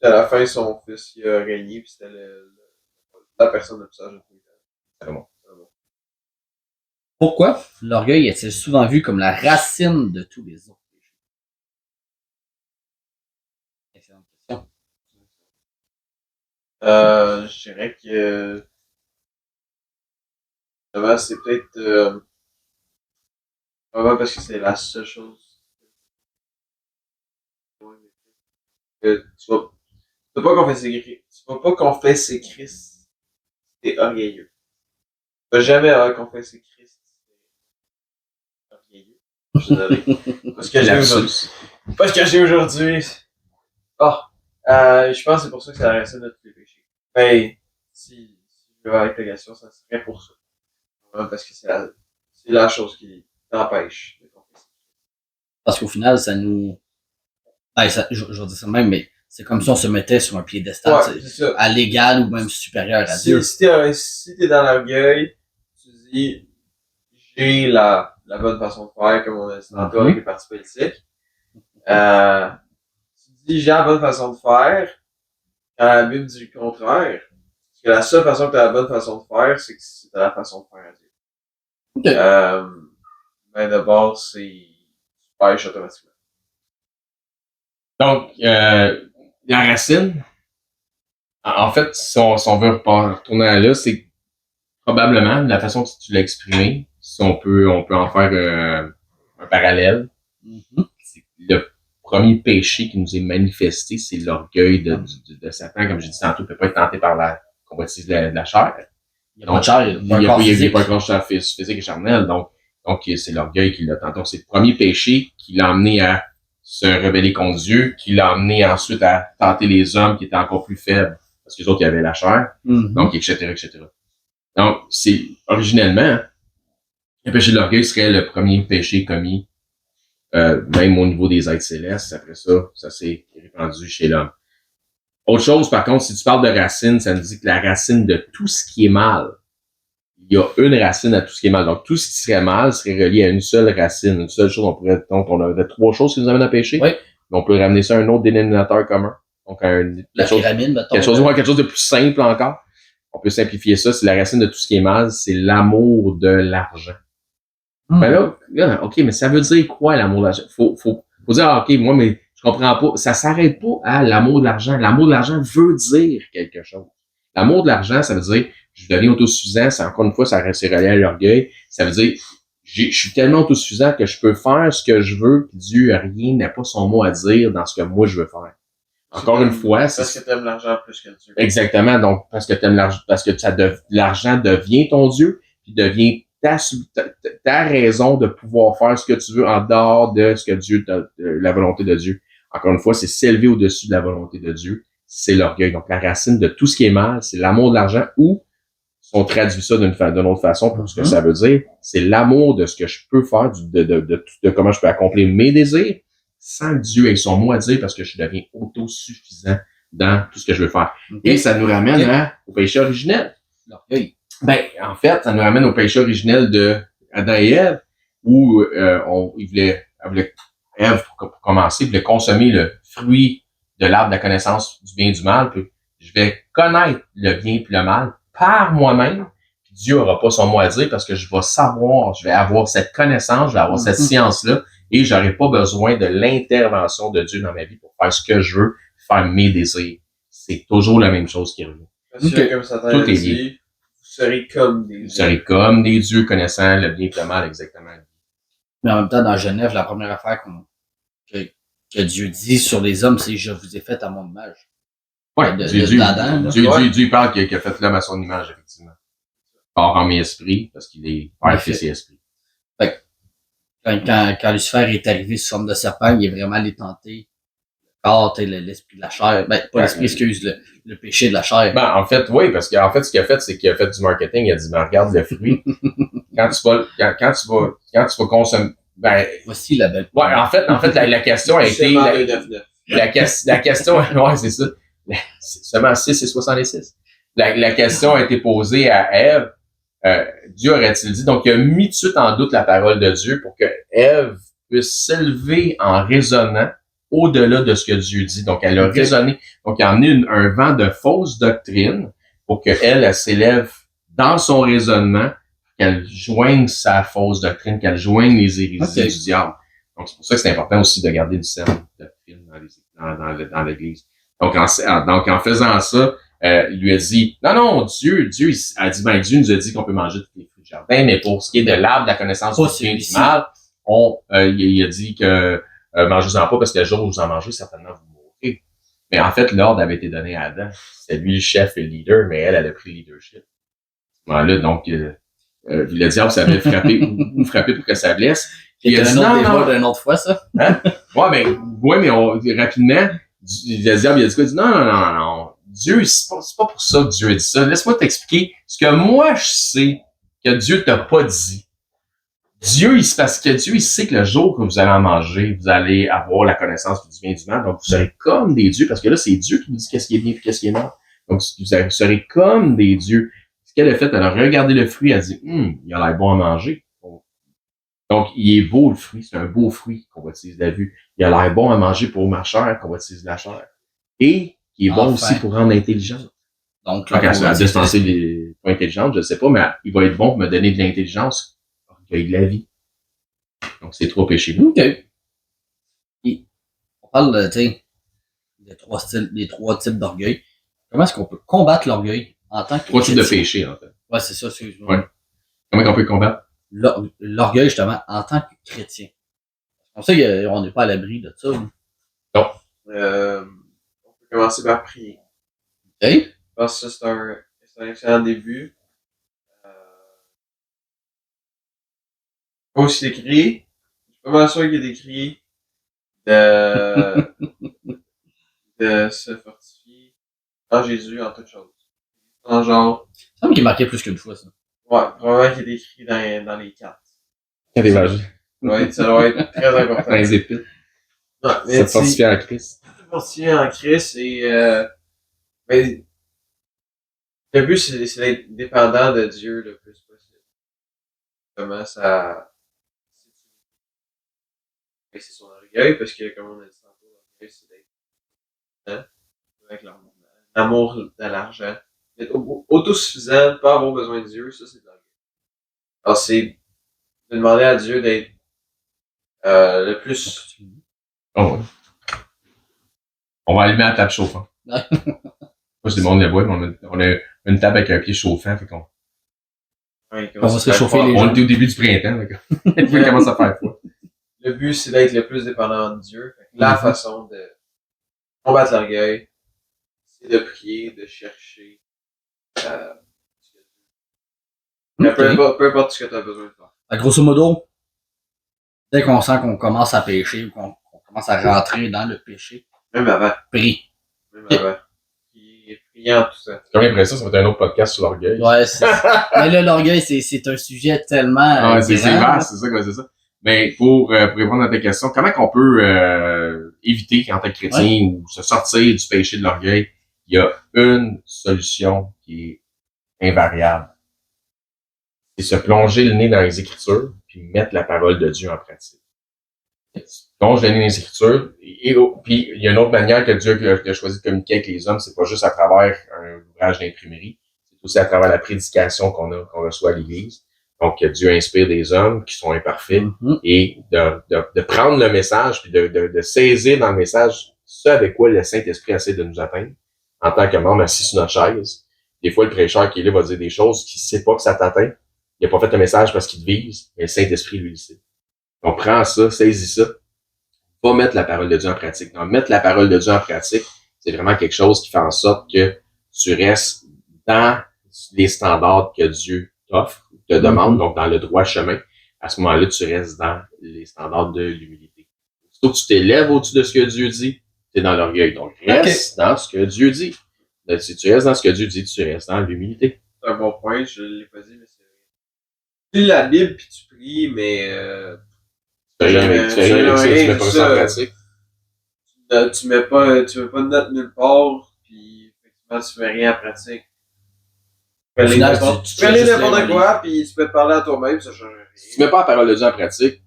À la fin, son fils, il a régné, puis c'était la personne le plus sage de tous les temps. C'est bon. Pourquoi l'orgueil est-il souvent vu comme la racine de tous les autres péchés? Excellente question. Je dirais que c'est peut-être vraiment parce que c'est la seule chose que tu vas pas confesser Christ, t'es orgueilleux. Tu vas jamais confesser Christ, t'es orgueilleux. Je suis désolé. Parce que j'ai aujourd'hui. Je pense que c'est pour ça que c'est la racine de tous les péchés. Ben, si je vais avec la question, ça serait pour ça. Parce que c'est la chose qui t'empêche de confesser. Parce qu'au final, ça nous... je vais dire ça même, mais c'est comme si on se mettait sur un piédestal, Ouais, c'est ça. à l'égal ou même supérieur à Dieu. Si t'es dans l'orgueil, tu dis j'ai la bonne façon de faire, comme on a dit tantôt avec les partis politiques. Tu dis j'ai la bonne façon de faire, quand la Bible dit le contraire. Parce que la seule façon que t'as la bonne façon de faire, c'est que c'est la façon de faire à Dieu. Okay. Ben d'abord, tu pêches automatiquement. Donc, la racine, en fait, si on veut retourner à là, c'est probablement la façon que tu l'as exprimé. Si on peut en faire un parallèle. C'est le premier péché qui nous est manifesté, c'est l'orgueil de Satan. Comme j'ai dit tantôt, il ne peut pas être tenté par la convoitise de la chair. Il n'y a pas de chair, il n'y a pas de corps chair physique et charnel. Donc, c'est l'orgueil qui l'a tenté. Donc, c'est le premier péché qui l'a amené à se rebeller contre Dieu, qui l'a amené ensuite à tenter les hommes qui étaient encore plus faibles, parce que les autres, il y avait la chair. Donc, etc. Donc, c'est, originellement, le péché de l'orgueil serait le premier péché commis, même au niveau des êtres célestes. Après ça s'est répandu chez l'homme. Autre chose, par contre, si tu parles de racine, ça nous dit que la racine de tout ce qui est mal, il y a une racine à tout ce qui est mal. Donc, tout ce qui serait mal serait relié à une seule racine, une seule chose. Donc, on aurait 3 choses qui nous amènent à pécher. Oui. On peut ramener ça à un autre dénominateur commun. Donc, La pyramide, mettons. quelque chose de plus simple encore. On peut simplifier ça. C'est la racine de tout ce qui est mal, c'est l'amour de l'argent. Ben là, OK, mais ça veut dire quoi, l'amour de l'argent? Faut dire, OK, moi, mais je comprends pas. Ça s'arrête pas à l'amour de l'argent. L'amour de l'argent veut dire quelque chose. L'amour de l'argent, ça veut dire, je deviens autosuffisant. C'est encore une fois, c'est relié à l'orgueil. Ça veut dire, je suis tellement autosuffisant que je peux faire ce que je veux, puis Dieu, rien n'a pas son mot à dire dans ce que moi, je veux faire. Encore une fois, c'est... Parce que t'aimes l'argent plus que Dieu. Exactement. Donc, parce que t'aimes l'argent, parce que l'argent devient ton Dieu, puis devient ta raison de pouvoir faire ce que tu veux en dehors de ce que Dieu la volonté de Dieu. Encore une fois, c'est s'élever au-dessus de la volonté de Dieu. C'est l'orgueil. Donc, la racine de tout ce qui est mal, c'est l'amour de l'argent, ou, si on traduit ça d'une autre façon pour ce que ça veut dire, c'est l'amour de ce que je peux faire, de comment je peux accomplir mes désirs, sans que Dieu ait son mot à dire, parce que je deviens autosuffisant dans tout ce que je veux faire. Et ça nous ramène au péché originel. L'orgueil. Ben, en fait, ça nous ramène au péché originel de Adam et Ève, où Ève, pour commencer, voulait consommer le fruit de l'arbre de la connaissance du bien et du mal, puis je vais connaître le bien et le mal par moi-même, puis Dieu n'aura pas son mot à dire parce que je vais savoir, je vais avoir cette connaissance, je vais avoir cette science-là, et j'aurai pas besoin de l'intervention de Dieu dans ma vie pour faire ce que je veux, faire mes désirs. C'est toujours la même chose qui revient. Parce que, comme Satan a dit, vous serez comme des dieux. Vous serez comme des dieux connaissant le bien et le mal, exactement. Mais en même temps, dans Genève, la première affaire que Dieu dit sur les hommes, c'est « Je vous ai fait à mon image ». Ouais, Dieu parle qu'il a fait l'homme à son image, effectivement. Par en mes esprits, parce qu'il est Père, Fils et Esprit. Quand Lucifer est arrivé sous forme de serpent, il est vraiment allé tenter le corps, l'esprit de la chair. Ben, pas l'esprit, excuse, le péché de la chair. Ben, en fait, oui, parce qu'en fait, ce qu'il a fait, c'est qu'il a fait du marketing. Il a dit, ben, regarde le fruit. quand tu vas consommer, ben. Voici la belle. Ouais, en fait, la question a été, la question, ouais, c'est ça. C'est seulement 6 et 66. La question a été posée à Ève. Dieu aurait-il dit, donc il a mis tout de suite en doute la parole de Dieu pour que Ève puisse s'élever en raisonnant au-delà de ce que Dieu dit. Donc elle a raisonné, donc il y a emmené un vent de fausse doctrine pour qu'elle s'élève dans son raisonnement, qu'elle joigne sa fausse doctrine, qu'elle joigne les hérésies du diable. Donc c'est pour ça que c'est important aussi de garder une saine doctrine dans l'Église. Donc en faisant ça, il lui a dit, non, Dieu a dit, ben, Dieu nous a dit qu'on peut manger tous les fruits du jardin, mais pour ce qui est de l'arbre de la connaissance du bien et du mal, il a dit que, mangez-en pas parce que le jour où vous en mangez, certainement vous mourrez. Mais en fait, l'ordre avait été donné à Adam. C'est lui le chef et le leader, mais elle a pris le leadership. Voilà, donc, le diable savait frapper pour que ça blesse. Il y a un autre débat d'une autre fois, ça. Hein? Ouais, mais rapidement, le diable, il a dit quoi? Il a dit, non. Dieu, c'est pas pour ça que Dieu a dit ça. Laisse-moi t'expliquer ce que moi je sais que Dieu t'a pas dit. Parce que Dieu, il sait que le jour que vous allez en manger, vous allez avoir la connaissance du bien et du mal. Donc, vous serez comme des dieux, parce que là, c'est Dieu qui vous dit qu'est-ce qui est bien et qu'est-ce qui est mal. Donc, vous serez comme des dieux. Ce qu'elle a fait, elle a regardé le fruit, elle a dit, il a l'air bon à manger. Donc, il est beau, le fruit. C'est un beau fruit qu'on va utiliser la vue. Il a l'air bon à manger pour ma chair, qu'on va utiliser la chair. Et il est bon aussi pour rendre intelligente. Donc, quand elle a distancé les points intelligentes, je sais pas, mais il va être bon pour me donner de l'intelligence, orgueil de la vie. Donc, c'est 3 péchés. OK. Et on parle, tu sais, des 3 types d'orgueil. Comment est-ce qu'on peut combattre l'orgueil en tant que 3 types de péchés, en fait. Ouais, c'est ça, excuse-moi. Ouais. Comment on peut le combattre? L'orgueil, justement, en tant que chrétien. On sait qu'on n'est pas à l'abri de ça. Non. On peut commencer par prier. OK. Parce que c'est un excellent début. Il faut aussi décrire. Je suis pas mal sûr qu'il y a des cris de se fortifier en Jésus en toutes choses. En genre. Ça me semble qu'il marquait plus qu'une fois, ça. Ouais, probablement qu'il y a des cris dans les 4. Il y a des mages. Ouais, ça doit être très important. Dans les épîtres. Ouais, mais se fortifier en Christ. Se fortifier en Christ et mais le but c'est d'être dépendant de Dieu le plus possible. Comment ça c'est son orgueil parce que comme on a dit tantôt, l'orgueil c'est d'être avec l'amour de l'argent. Être autosuffisant, pas avoir besoin de Dieu, ça c'est de l'orgueil. Alors c'est de demander à Dieu d'être le plus... Oh, ouais. On va allumer la table chauffante. Ouais. Moi, c'est le monde le voit, mais on a une table avec un pied chauffant, fait qu'on Ouais, On va se réchauffer les on gens. est au début du printemps, d'accord. Il commence à faire froid. Le but, c'est d'être le plus dépendant de Dieu. Fait que la façon de combattre l'orgueil, c'est de prier, de chercher. Ok. Peu importe ce que tu as besoin de faire. Grosso modo, dès qu'on sent qu'on commence à pécher ou qu'on commence à rentrer dans le péché, Même avant. prie. Même avant. Priant, tout ça. J'ai l'impression que ça va être un autre podcast sur l'orgueil. Ouais, mais là, l'orgueil, c'est un sujet tellement c'est grand. vaste, c'est ça. Mais pour répondre à ta question, comment qu'on peut éviter en tant que chrétien ou se sortir du péché de l'orgueil? Il y a une solution qui est invariable. C'est se plonger le nez dans les Écritures puis mettre la parole de Dieu en pratique. Plonge le nez dans les Écritures puis il y a une autre manière que Dieu a choisi de communiquer avec les hommes, c'est pas juste à travers un ouvrage d'imprimerie, c'est aussi à travers la prédication qu'on reçoit à l'Église. Donc, Dieu inspire des hommes qui sont imparfaits et de prendre le message puis de saisir dans le message ce avec quoi le Saint-Esprit essaie de nous atteindre en tant que membre assis sur notre chaise. Des fois, le prêcheur qui est là va dire des choses qu'il sait pas que ça t'atteint. Il a pas fait le message parce qu'il te vise, mais le Saint-Esprit, lui, le sait. Donc, prends ça, saisis ça, va mettre la parole de Dieu en pratique. Donc, mettre la parole de Dieu en pratique, c'est vraiment quelque chose qui fait en sorte que tu restes dans les standards que Dieu t'offre, te demande, donc dans le droit chemin. À ce moment-là, tu restes dans les standards de l'humilité. Surtout que tu t'élèves au-dessus de ce que Dieu dit, tu es dans l'orgueil. Donc, reste dans ce que Dieu dit. Si tu restes dans ce que Dieu dit, tu restes dans l'humilité. C'est un bon point, je l'ai pas dit, mais c'est vrai. Tu lis la Bible puis tu pries, mais Tu fais rien avec ça, tu mets pas ça en pratique. Tu mets pas de notes nulle part, puis effectivement, tu fais rien en pratique. Au final, Tu fais aller n'importe quoi, puis tu peux te parler à toi-même, ça change rien. Si tu mets pas la parole de Dieu en pratique,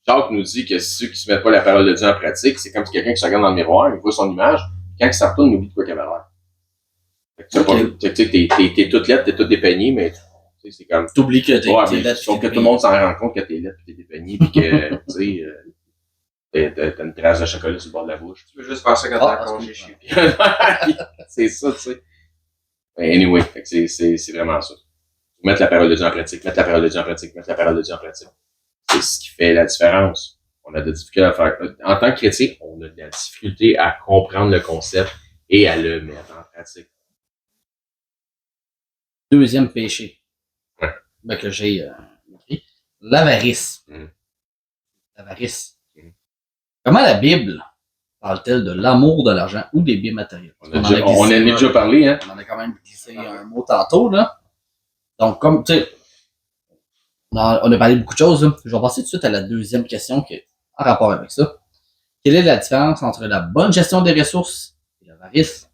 Jacques nous dit que ceux qui se mettent pas la parole de Dieu en pratique, c'est comme si quelqu'un qui se regarde dans le miroir, il voit son image, quand il s'en retourne, il oublie de quoi qu'il avait l'air. Tu sais, t'es toute lettre, t'es toute dépeigné, mais c'est comme... T'oublies que t'es lettre. Sauf que tout le monde s'en rend compte que t'es lettre pis t'es dépeigné pis que, tu sais, t'as une trace de chocolat sur le bord de la bouche. Tu peux juste faire ça quand t'as congé chez C'est ça, tu sais. Anyway, c'est vraiment ça. Mettre la parole de Dieu en pratique, mettre la parole de Dieu en pratique, mettre la parole de Dieu en pratique. C'est ce qui fait la différence. On a de la difficulté à faire. En tant que chrétien, on a de la difficulté à comprendre le concept et à le mettre en pratique. Deuxième péché. Ouais. Ben, que j'ai écrit. L'avarice. L'avarice. Comment la Bible parle-t-elle de l'amour de l'argent ou des biens matériels? On en a déjà parlé, hein? On en a quand même glissé un mot tantôt, là. Donc, comme, tu sais, on a parlé de beaucoup de choses, là. Je vais passer tout de suite à la deuxième question qui est en rapport avec ça. Quelle est la différence entre la bonne gestion des ressources et l'avarice?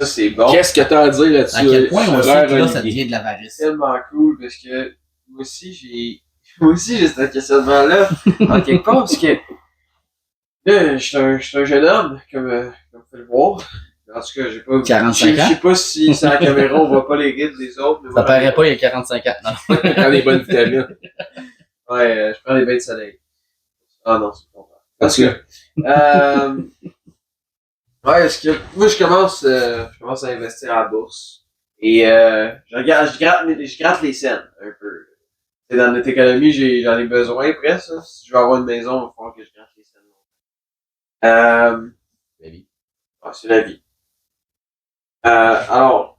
Ça, c'est bon. Qu'est-ce que t'as à dire là-dessus? À quel point on sait que là, ça devient de l'avarice? C'est tellement cool parce que moi aussi, j'ai ce questionnement-là en quelque part parce que là, je suis un jeune homme, comme vous pouvez le voir. En tout cas, j'ai pas. 45 ans? Je sais pas si sur la caméra on voit pas les rides des autres. Mais Ça paraît pas il y a 45 ans. Non. Je prends des bonnes vitamines. Ouais, je prends les bains de soleil. Ah non, c'est pas vrai. Parce que, ouais, parce que moi je commence à investir à la bourse. Et je gratte les scènes un peu. Et dans notre économie, j'en ai besoin presque. Là. Si je veux avoir une maison, il va falloir que je gratte les scènes. La vie. Ah, c'est la vie. Alors,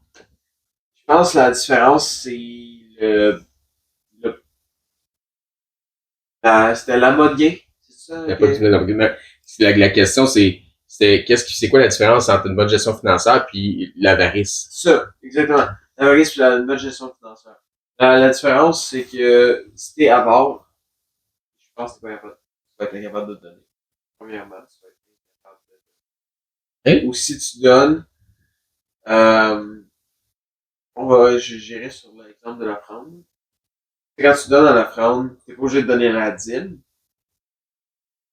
je pense que la différence, c'est c'était la mode gain. C'est ça? Il y a pas de la question, c'est quoi la différence entre une bonne gestion financière puis l'avarice? Ça, exactement. L'avarice et une bonne gestion financière. La différence, c'est que si t'es avare, je pense que tu vas être incapable de te donner. Premièrement, tu vas être incapable de te donner. Ou si tu donnes, j'irai sur l'exemple de l'offrande. Quand tu donnes à l'offrande, t'es pas obligé de donner la dîme.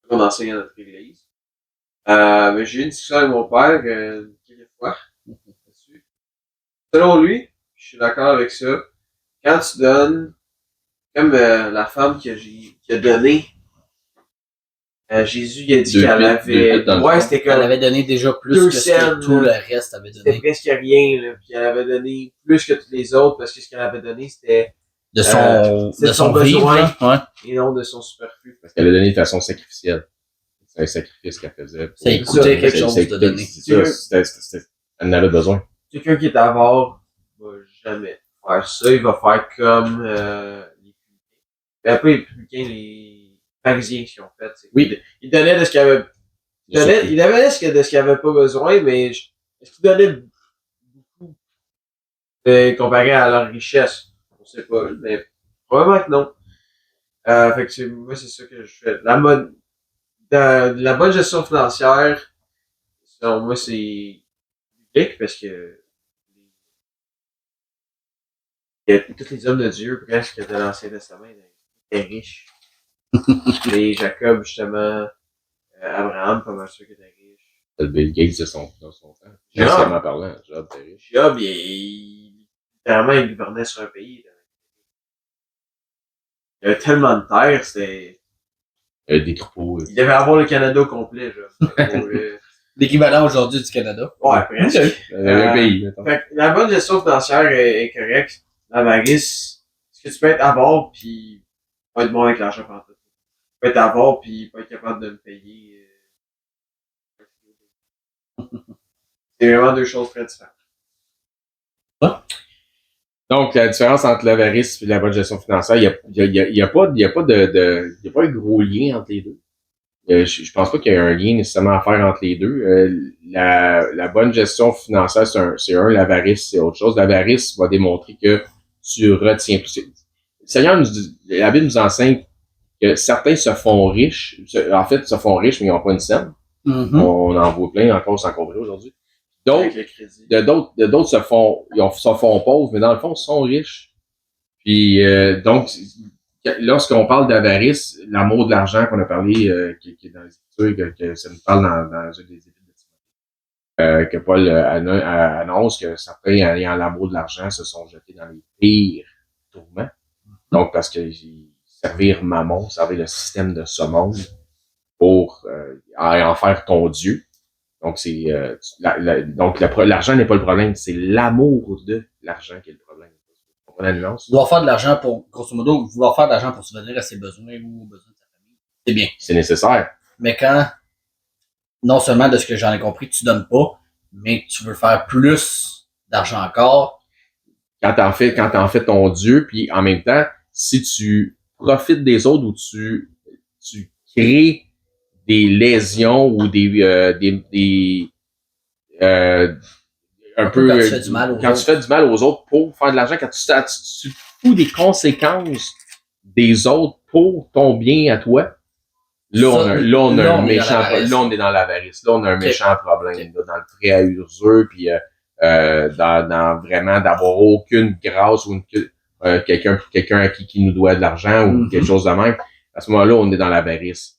qu'on enseigne à notre église. Mais j'ai eu une discussion avec mon père quelques fois là-dessus. Selon lui, je suis d'accord avec ça. Quand tu donnes, comme la femme qui a donné, Jésus il a dit Deux qu'elle pieds- avait. deux pieds dans le Ouais, fond. c'était Elle comme. avait donné déjà plus Deux que ce que scènes, tout le là. reste avait C'était donné. presque rien, là. Puis elle avait donné plus que tous les autres parce que ce qu'elle avait donné, c'était De son, c'est de son son vivre, besoin. là. Ouais. et non de son superflu. Parce qu'elle a donné de façon sacrificielle. C'est un sacrifice qu'elle faisait. Ça écoutait quelque chose de donner. C'est ça, elle en avait besoin. Quelqu'un qui est avare va jamais faire ça. Il va faire comme les publicains. Mais après, les publicains, les pharisiens qui ont fait. Oui. Ils donnaient de ce qu'il avait. Ils donnaient de ce qu'il avait pas besoin, mais est-ce qu'ils donnaient beaucoup comparé à leur richesse? On sait pas, mais probablement que non. Fait que moi, c'est ça que je fais. La bonne gestion financière, selon moi, c'est biblique parce que tous les hommes de Dieu, presque, de l'Ancien Testament, étaient riches. Et Jacob, justement, Abraham, pas mal sûr qu'il était riche. Le Bill Gates de son temps. Job. Financièrement parlant, Job, t'es riche. Job, littéralement, il gouvernait sur un pays. Là. Il y avait tellement de terre, c'était. Des troupeaux. Il devait avoir le Canada au complet, Job. L'équivalent aujourd'hui du Canada. Ouais, presque. Un pays, mettons. Fait que la bonne gestion financière est correcte. L'avarice, est-ce que tu peux être avare pis pas être bon avec l'argent pendant tout? Tu peux être avare pis pas être capable de me payer. C'est vraiment deux choses très différentes. Donc, la différence entre l'avarice et la bonne gestion financière, il y a pas un gros lien entre les deux. Je pense pas qu'il y ait un lien nécessairement à faire entre les deux. La bonne gestion financière, c'est l'avarice, c'est autre chose. L'avarice va démontrer que tu retiens plus. Le Seigneur la Bible nous enseigne que certains se font riches. En fait, se font riches, mais ils n'ont pas une scène. Mm-hmm. On en voit plein encore sans combrer aujourd'hui. D'autres se font pauvres, mais dans le fond, sont riches. Puis donc, lorsqu'on parle d'avarice, l'amour de l'argent qu'on a parlé, qui est dans les Écritures, que ça nous parle dans une des Épîtres de Timothée, que Paul annonce que certains ayant l'amour de l'argent se sont jetés dans les pires tourments. Donc, parce que servir Mammon, servir le système de ce monde pour en faire ton Dieu. Donc, l'argent n'est pas le problème, c'est l'amour de l'argent qui est le problème. On comprend la nuance? Vouloir faire de l'argent pour, grosso modo, vouloir faire de l'argent pour subvenir à ses besoins ou aux besoins de sa famille, c'est bien. C'est nécessaire. Mais quand, non seulement de ce que j'en ai compris, tu donnes pas, mais tu veux faire plus d'argent encore. Quand t'en fais ton Dieu, puis en même temps, si tu profites des autres ou tu crées des lésions ou un peu Quand tu fais du mal aux quand autres. tu fais du mal aux autres pour faire de l'argent, quand tu fous des conséquences des autres pour ton bien à toi, là on a un méchant problème. Là on est dans l'avarice. Là on a un méchant problème là, dans le prêt à usure, puis dans vraiment d'avoir aucune grâce ou quelqu'un à qui nous doit de l'argent ou quelque chose de même. À ce moment-là, on est dans l'avarice.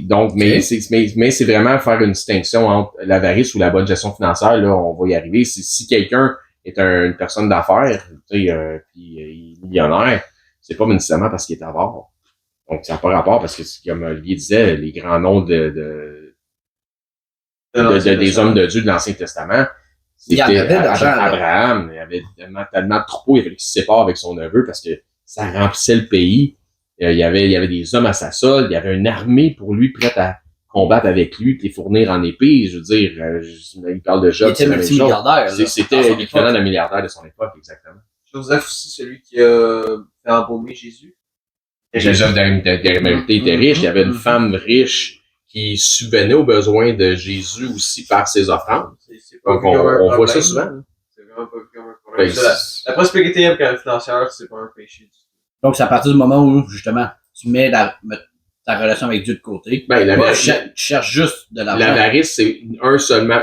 Donc, mais c'est vraiment faire une distinction entre l'avarice ou la bonne gestion financière. Là, on va y arriver. Si quelqu'un est une personne d'affaires, puis il est millionnaire, c'est pas nécessairement parce qu'il est avare. Donc, ça n'a pas rapport parce que, comme Olivier disait, les grands noms des hommes de Dieu de l'Ancien Testament, c'était Abraham. Il y avait tellement de troupeaux, il fallait qu'il se sépare avec son neveu parce que ça remplissait le pays. Il y avait des hommes à sa solde, il y avait une armée pour lui prête à combattre avec lui, les fournir en épée. Je veux dire, il parle de Job, c'est la même chose. C'était l'équivalent d'un milliardaire de son époque, exactement. Joseph aussi, celui qui a fait embaumer Jésus. Joseph d'Arimathée était riche, il y avait une femme riche qui subvenait aux besoins de Jésus aussi par ses offrandes. Donc, on voit ça souvent. C'est vraiment pas comme un problème. La prospérité financière, c'est pas un péché du tout. Donc, c'est à partir du moment où, justement, tu mets ta relation avec Dieu de côté. Tu cherches juste de l'argent. L'avarice, c'est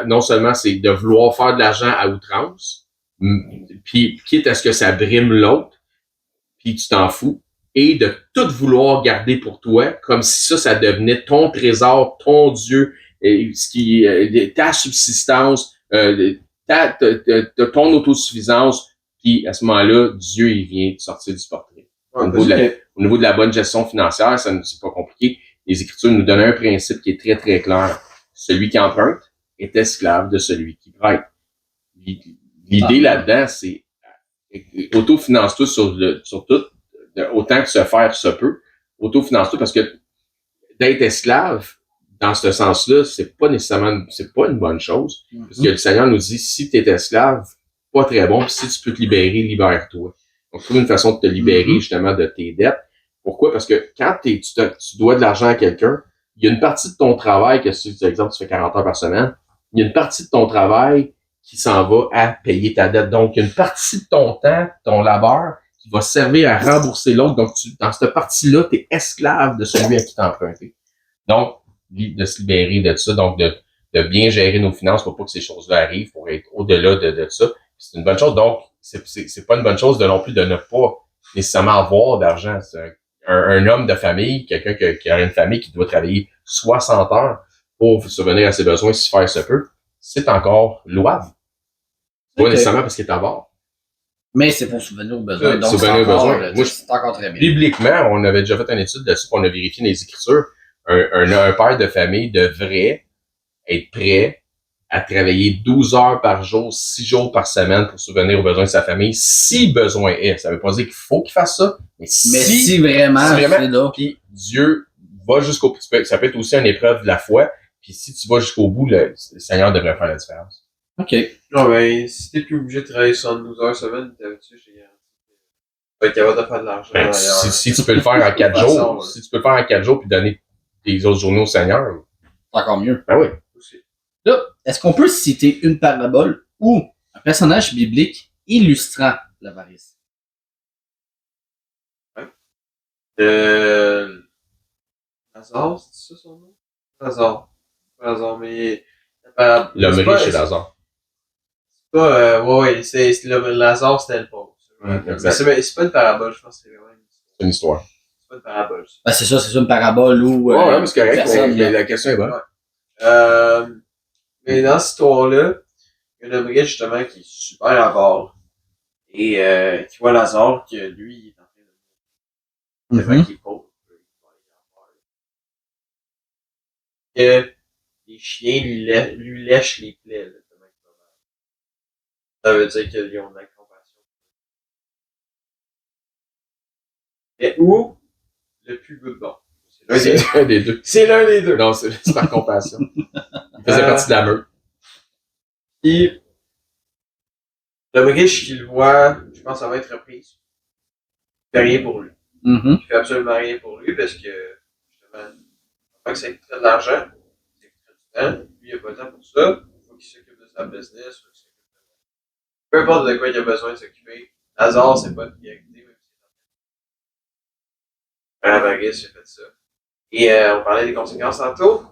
non seulement c'est de vouloir faire de l'argent à outrance, puis quitte à ce que ça brime l'autre, puis tu t'en fous. et de tout vouloir garder pour toi, comme si ça devenait ton trésor, ton Dieu, ta subsistance, ton autosuffisance, puis à ce moment-là, Dieu, il vient te sortir du portrait. Ouais, Au niveau de la bonne gestion financière, c'est pas compliqué. Les Écritures nous donnent un principe qui est très, très clair. Celui qui emprunte est esclave de celui qui prête. L'idée là-dedans, c'est autofinance-toi sur tout, autant que se faire se peut. Autofinance-toi parce que d'être esclave, dans ce sens-là, c'est pas une bonne chose. Parce que le Seigneur nous dit, si tu es esclave, pas très bon, puis si tu peux te libérer, libère-toi. Donc, trouve une façon de te libérer, justement, de tes dettes. Pourquoi? Parce que quand tu dois de l'argent à quelqu'un, il y a une partie de ton travail, que si, par exemple, tu fais 40 heures par semaine, il y a une partie de ton travail qui s'en va à payer ta dette. Donc, il y a une partie de ton temps, ton labeur, qui va servir à rembourser l'autre. Donc, dans cette partie-là, tu es esclave de celui à qui t'as emprunté. Donc, de se libérer de ça, donc de bien gérer nos finances pour pas que ces choses-là arrivent, pour être au-delà de ça. C'est une bonne chose. Donc, c'est pas une bonne chose non plus de ne pas nécessairement avoir d'argent. C'est un homme de famille, quelqu'un qui a une famille qui doit travailler 60 heures pour subvenir à ses besoins, si faire se peut, c'est encore louable. Pas nécessairement parce qu'il est à bord. Mais c'est pour subvenir aux besoins. Donc, subvenir aux besoins. Moi, c'est encore très bien. Bibliquement, on avait déjà fait une étude là-dessus, on a vérifié les Écritures. Un père de famille devrait être prêt à travailler 12 heures par jour, 6 jours par semaine pour subvenir aux besoins de sa famille, si besoin est. Ça veut pas dire qu'il faut qu'il fasse ça, mais si vraiment c'est là. Puis Dieu va jusqu'au bout. Ça peut être aussi une épreuve de la foi, puis si tu vas jusqu'au bout, le Seigneur devrait faire la différence. OK. Non, ben, si t'es plus obligé de travailler 72 heures semaine, t'as-tu, tu vas être capable de faire de l'argent. Ben, si tu peux le faire en 4 jours, si tu peux le faire en 4 jours puis donner les autres journées au Seigneur. C'est encore mieux. Ben oui. Là, est-ce qu'on peut citer une parabole ou un personnage biblique illustrant l'avarice? Ouais. Lazare, c'est ça son nom? Lazare, mais l'homme riche et Lazare. C'est pas, ouais, c'est Lazare, c'était le pauvre. C'est pas une parabole, je pense que c'est vraiment une histoire. C'est pas une parabole. Ben, c'est ça, c'est une parabole où. Ouais, mais c'est correct. La question est bonne. Ouais. Mais dans cette histoire-là, il y a un homme riche, justement, qui est super avare. Et qui voit Lazare, que lui, il est en train de mourir. Qui est pauvre. Que les chiens lui lèchent les plaies. Là, ça veut dire qu'ils ont de la compassion. Et où le plus good bon. C'est l'un des deux. C'est l'un des deux. Non, c'est par compassion. Il faisait partie de la meute. Puis, l'homme riche qui le voit, je pense que ça va être reprise. Il fait rien pour lui. Il fait absolument rien pour lui parce que, justement, que ça coûterait de l'argent, ça coûterait du temps. Lui, il n'a pas le temps pour ça. Il faut qu'il s'occupe de sa business. Peu importe de quoi il a besoin de s'occuper. Lazare, c'est pas de priorité, même si c'est l'avarice, j'ai fait ça. Et on parlait des conséquences tantôt.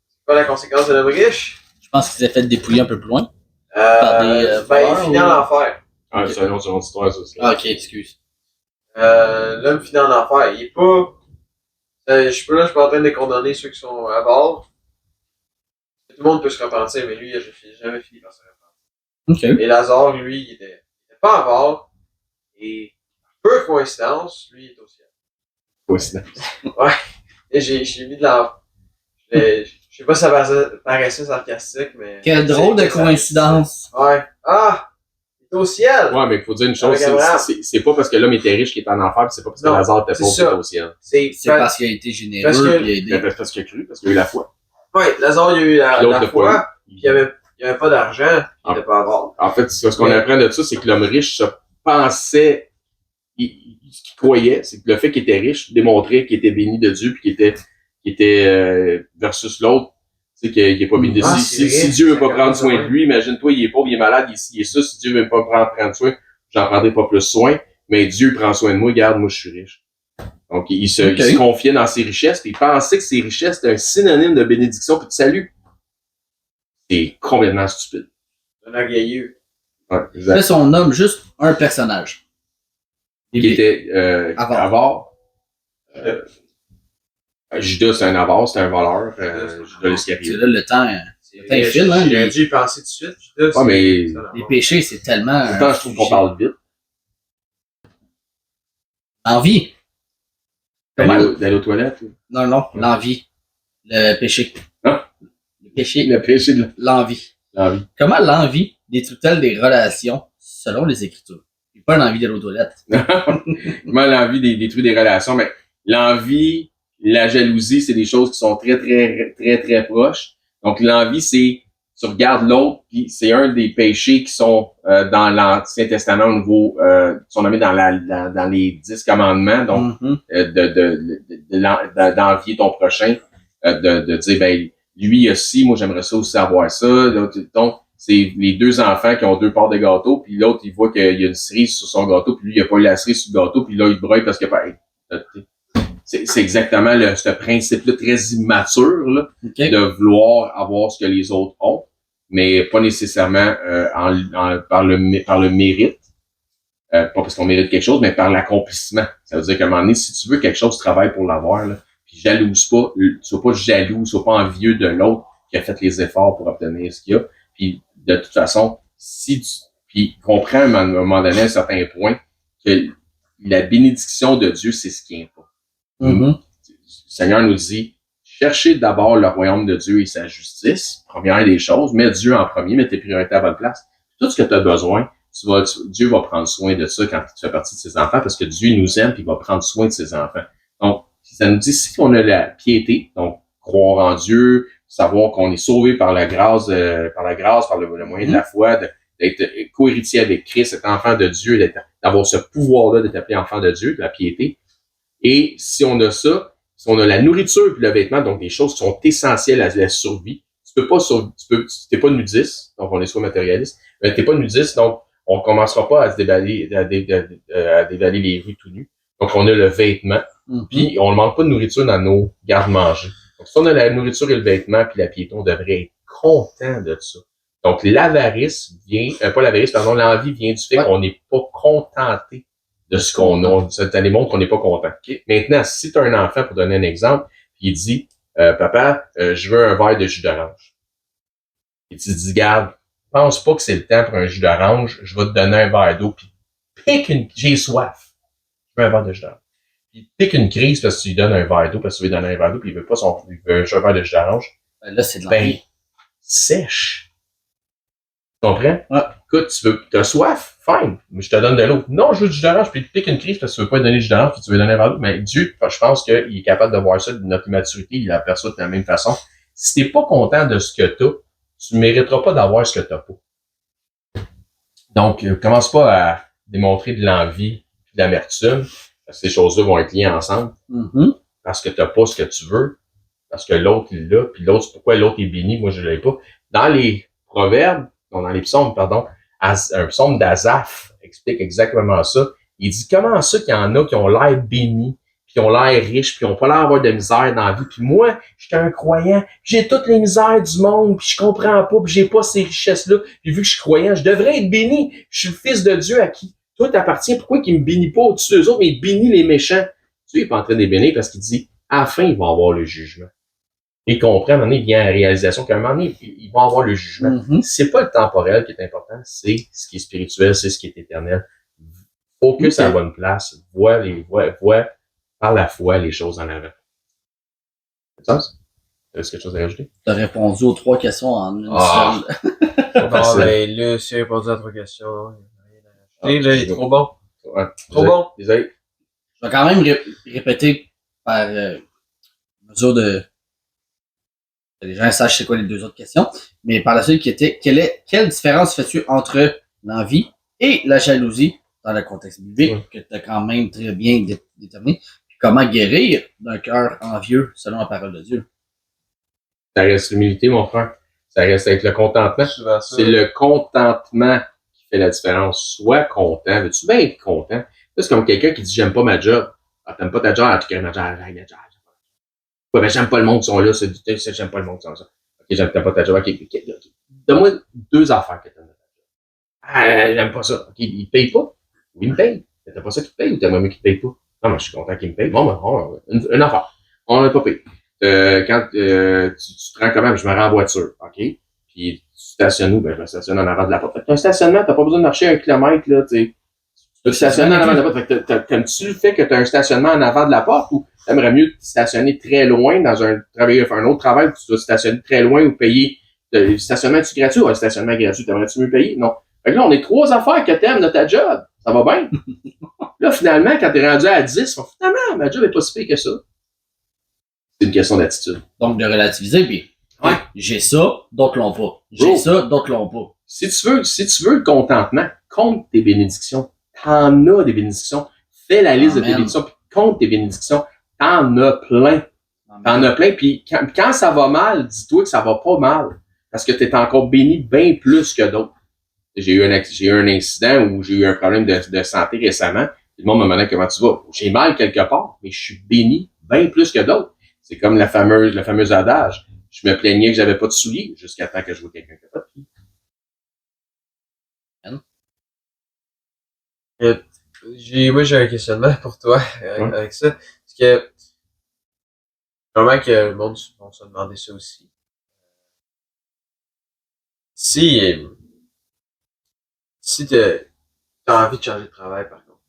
C'est quoi la conséquence de l'homme riche? Je pense qu'il s'est fait dépouiller un peu plus loin. Il finit en enfer. Ah, c'est une autre histoire, ça. Ah, ok, excuse. L'homme finit en enfer. Il est pas. Je suis pas en train de condamner ceux qui sont à bord. Tout le monde peut se repentir, mais lui, il n'a jamais fini par se repentir. Ok. Et Lazare, lui, il était pas à bord. Et, peu coïncidence, lui, il est au ciel. Coïncidence. Ouais. Et j'ai mis de la. Je sais pas si ça paraissait sarcastique, mais. Quelle drôle de coïncidence. Ouais. Ah! Il est au ciel! Ouais, mais il faut dire une chose, c'est pas parce que l'homme était riche qu'il est en enfer, pis c'est pas parce que Lazare était pauvre qu'il était au ciel. C'est parce qu'il a été généreux, puis il a aidé. Parce qu'il a cru, parce qu'il a eu la foi. Ouais, Lazare, il a eu la foi, puis il y avait pas d'argent, il était pas à bord. En fait, ce qu'on apprend de ça, c'est que l'homme riche se pensait, ce qu'il croyait, c'est que le fait qu'il était riche démontrait qu'il était béni de Dieu, puis qu'il était versus l'autre, tu sais, qu'il est pas béni de Dieu. Si Dieu veut pas prendre soin de lui, imagine-toi, il est pauvre, il est malade, il est ça, si Dieu veut pas prendre soin, j'en prendrai pas plus soin, mais Dieu prend soin de moi, regarde, moi je suis riche. Donc, il se confiait dans ses richesses, puis il pensait que ses richesses étaient un synonyme de bénédiction puis de salut. C'est complètement stupide. Un orgueilleux. Ouais, exact. Là, si on nomme juste un personnage. Qui était avare. Judas, c'est un avare, c'est un voleur. Judas C'est l'Iscariote. là le temps. Le temps file, hein. J'ai dû y penser tout de suite. Judas, Ouais, mais- c'est ça, Les péchés, c'est tellement. Pourtant, je trouve qu'on parle vite. L'envie. Comment? D'aller aux toilettes. Non, l'envie. Le péché. Hein? Le péché. Le péché de L'envie. l'envie. Comment l'envie détruit-elle des relations selon les Écritures? Il n'y a pas l'envie d'aller aux toilettes. Moi, l'envie détruit des relations, mais l'envie, la jalousie, c'est des choses qui sont très, très, très, très proches. Donc, l'envie, c'est, tu regardes l'autre, puis c'est un des péchés qui sont dans l'Ancien Testament au niveau, qui sont nommés dans les 10 commandements, donc d'envier ton prochain, de dire, ben, lui, il a ci, moi, j'aimerais ça aussi avoir ça. L'autre, donc, c'est les deux enfants qui ont deux parts de gâteau, puis l'autre, il voit qu'il y a une cerise sur son gâteau, puis lui, il a pas eu la cerise sur le gâteau, puis là, il broye parce que, ben, c'est exactement ce principe-là très immature, là, Okay. de vouloir avoir ce que les autres ont, mais pas nécessairement par le mérite. Pas parce qu'on mérite quelque chose, mais par l'accomplissement. Ça veut dire qu'à un moment donné, si tu veux quelque chose, tu travailles pour l'avoir, là. Puis jalouse pas, sois pas jaloux, sois pas envieux de l'autre qui a fait les efforts pour obtenir ce qu'il y a. Puis de toute façon, puis comprends à un moment donné, à un certain point, que la bénédiction de Dieu, c'est ce qui importe. Mm-hmm. Le Seigneur nous dit, cherchez d'abord le royaume de Dieu et sa justice, première des choses, mets Dieu en premier, mets tes priorités à bonne place. Tout ce que tu as besoin, Dieu va prendre soin de ça quand tu fais partie de ses enfants, parce que Dieu nous aime et il va prendre soin de ses enfants. Donc, ça nous dit, si on a la piété, donc croire en Dieu, savoir qu'on est sauvé par la grâce, par le moyen de la foi, d'être co-héritier avec Christ, être enfant de Dieu, d'avoir ce pouvoir-là d'être appelé enfant de Dieu, de la piété. Et si on a ça, si on a la nourriture puis le vêtement, donc des choses qui sont essentielles à la survie, t'es pas nudiste, donc on est soit matérialiste, mais t'es pas nudiste, donc on commencera pas à se dévaler les rues tout nus. Donc on a le vêtement, puis on ne manque pas de nourriture dans nos garde-manger. Donc si on a la nourriture et le vêtement puis la piété, on devrait être content de ça. Donc l'avarice vient, l'envie vient du fait qu'on n'est pas contenté de ce qu'on a. Ça démontre qu'on n'est pas content. Okay. Maintenant, si tu as un enfant, pour donner un exemple, puis il dit, papa, je veux un verre de jus d'orange. Et tu dis, garde, pense pas que c'est le temps pour un jus d'orange, je vais te donner un verre d'eau, puis j'ai soif. Je veux un verre de jus d'orange. Puis pique une crise parce que tu lui donnes un verre d'eau, parce que tu lui donnes un verre d'eau, puis il veut pas il veut un verre de jus d'orange. Là, c'est de l'envie. Sèche. Tu comprends? Ouais. Écoute, t'as soif? Fine. Mais je te donne de l'eau. Non, je veux du jus d'orange, puis tu piques une crise parce que tu veux pas donner du jus d'orange, puis tu veux donner un verre d'eau. Mais Dieu, je pense qu'il est capable de voir ça de notre immaturité, il l'aperçoit de la même façon. Si t'es pas content de ce que t'as, tu mériteras pas d'avoir ce que t'as pas. Donc, commence pas à démontrer de l'envie et de l'amertume, parce que ces choses-là vont être liées ensemble. Mm-hmm. Parce que t'as pas ce que tu veux, parce que l'autre, il l'a, puis l'autre, pourquoi l'autre est béni, moi je l'ai pas. Dans les proverbes, dans les psaumes, pardon, un psaume d'Asaph explique exactement ça. Il dit, comment ça qu'il y en a qui ont l'air bénis, puis qui ont l'air riches, puis qui ont pas l'air d'avoir de misère dans la vie. Puis moi, j'étais un croyant, j'ai toutes les misères du monde, puis je comprends pas, puis j'ai pas ces richesses-là. Puis vu que je suis croyant, je devrais être béni. Je suis le fils de Dieu à qui toi t'appartiens. Pourquoi qu'il me bénit pas au-dessus d'eux autres, mais il bénit les méchants? Dieu est pas en train de les bénir parce qu'il dit, à la fin, ils vont avoir le jugement. Et comprend, à un moment donné, il vient à la réalisation qu'à un moment donné, ils vont avoir le jugement. Mm-hmm. C'est pas le temporel qui est important, c'est ce qui est spirituel, c'est ce qui est éternel. Focus à la bonne place, vois par la foi les choses en avant. C'est ça? Est-ce quelque chose à rajouter? Tu as répondu aux 3 questions en une seule. Non, mais là, si j'ai répondu à 3 questions, non, il y a rien à rajouter. Là, il est trop bon. Ouais, Trop bon. Désolé. Je vais quand même répéter par mesure de... Les gens sachent c'est quoi les 2 autres questions. Mais par la suite, qui était, quelle différence fais-tu entre l'envie et la jalousie dans le contexte biblique, que tu as quand même très bien déterminé? Puis comment guérir d'un cœur envieux selon la parole de Dieu? Ça reste l'humilité, mon frère. Ça reste avec le contentement. C'est le contentement qui fait la différence. Sois content. Veux-tu bien être content? C'est comme quelqu'un qui dit, j'aime pas ma job. Ah, t'aimes pas ta job? Ah, tu ma job. Ouais, ben, j'aime pas le monde qui sont là, j'aime pas le monde qui sont là. Ok, j'aime pas ta job. Ok. Donne-moi 2 affaires que t'aimes de ta job. Ah, j'aime pas ça. Ok, il paye pas. Oui, il me paye. Mais t'as pas ça qui te paye ou t'aimes mieux qu'il te paye pas? Non, mais je suis content qu'il me paye. Bon, ben, une affaire. On l'a pas payé. Quand tu te rends quand même, je me rends en voiture, OK? Puis tu stationnes où? Ben, je me stationne en avant de la porte. Fait que t'as un stationnement, t'as pas besoin de marcher 1 kilomètre, là, tu sais. Tu peux te stationner en avant de la porte. Fait que t'aimes-tu le fait que t'as un stationnement en avant de la porte ou t'aimerais mieux te stationner très loin dans un autre travail où tu dois stationner très loin ou payer le stationnement gratuit ou un stationnement gratuit? T'aimerais-tu mieux payer? Non. Fait que là, on est 3 affaires que t'aimes de ta job. Ça va bien? Là, finalement, quand t'es rendu à 10, finalement, ma job est pas si pire que ça. C'est une question d'attitude. Donc, de relativiser, puis Ouais. j'ai ça, d'autres l'ont pas. J'ai Bro. ça, d'autres l'ont pas. Si tu veux le contentement, compte tes bénédictions. T'en as des bénédictions. Fais la liste de tes bénédictions, puis compte tes bénédictions. T'en as plein. T'en as plein, puis quand ça va mal, dis-toi que ça va pas mal. Parce que t'es encore béni bien plus que d'autres. J'ai eu un incident où j'ai eu un problème de santé récemment. Le monde me demandait comment tu vas. J'ai mal quelque part, mais je suis béni bien plus que d'autres. C'est comme le fameux adage. Je me plaignais que j'avais pas de souliers jusqu'à temps que je vois quelqu'un qui a pas de pieds. Moi, j'ai un questionnement pour toi avec ça. Parce que, vraiment que le monde va se demander ça aussi. Si t'as envie de changer de travail, par contre.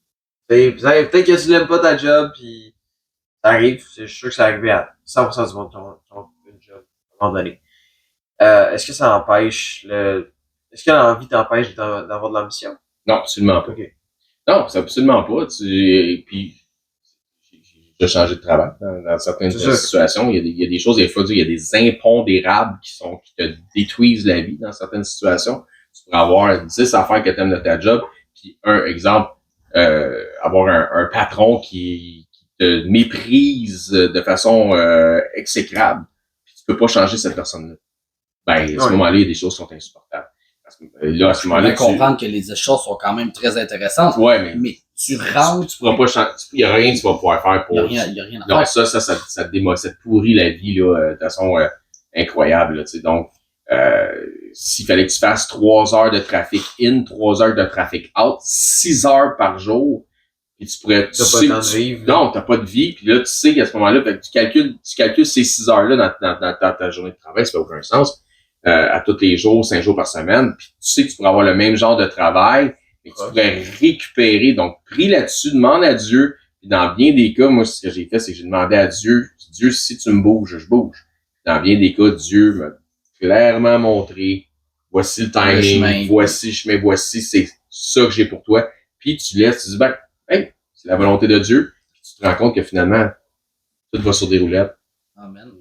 Peut-être que tu n'aimes pas ta job, puis ça arrive, je suis sûr que ça arrive à 100% du monde ton job, à un moment donné. Est-ce que ça empêche est-ce que l'envie t'empêche d'avoir de l'ambition? Non, absolument pas. Ok. Non, c'est absolument pas. Puis, j'ai changé de travail dans certaines situations. Il y a des choses, des fois, il y a des impondérables qui te détruisent la vie dans certaines situations. Tu pourrais avoir 10 affaires que tu aimes de ta job, puis avoir un patron qui te méprise de façon exécrable, puis tu peux pas changer cette personne-là. Ben, à ce moment-là, il y a des choses qui sont insupportables. Parce que, là, à ce moment-là, tu peux comprendre que les choses sont quand même très intéressantes. Ouais, mais tu rentres. Tu pourras pas changer. Il y a rien que tu vas pouvoir faire pour. Il y a rien à non, faire. ça te pourrit la vie, là, de façon incroyable, là, tu sais. Donc, s'il fallait que tu fasses 3 heures de trafic in, 3 heures de trafic out, 6 heures par jour, puis tu pourrais. T'as pas le temps de vivre. Non, t'as pas de vie, puis là, tu sais qu'à ce moment-là, tu calcules ces 6 heures-là dans ta journée de travail, ça fait aucun sens. À tous les jours, 5 jours par semaine, puis tu sais que tu pourrais avoir le même genre de travail, mais que tu pourrais récupérer. Donc, prie là-dessus, demande à Dieu. Puis dans bien des cas, moi, ce que j'ai fait, c'est que j'ai demandé à Dieu, Dieu, si tu me bouges, je bouge. Dans bien des cas, Dieu m'a clairement montré, voici le timing, voici le chemin, voici, c'est ça que j'ai pour toi. Puis tu laisses, tu dis, ben, hey, c'est la volonté de Dieu. Puis tu te rends compte que finalement, tout va sur des roulettes. Amen.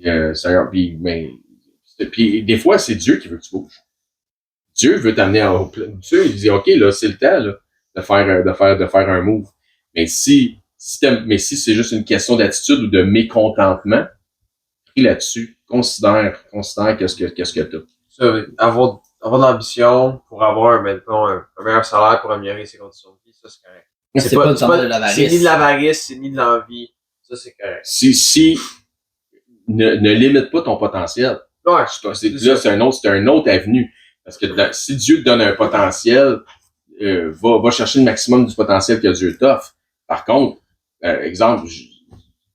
Puis des fois, c'est Dieu qui veut que tu bouges. Dieu veut t'amener en haut. Dieu, il dit, OK, là, c'est le temps, là, de faire un move. Mais si c'est juste une question d'attitude ou de mécontentement, prie là-dessus. Considère qu'est-ce que t'as. Ça, avoir de l'ambition pour avoir, mettons, un meilleur salaire pour améliorer ses conditions de vie, ça, c'est correct. C'est pas de l'avarice. C'est ni de l'avarice, c'est ni de l'envie. Ça, c'est correct. Si, ne limite pas ton potentiel. Ouais. Là, c'est un autre avenue. Parce que si Dieu te donne un potentiel, va chercher le maximum du potentiel que Dieu t'offre. Par contre, exemple,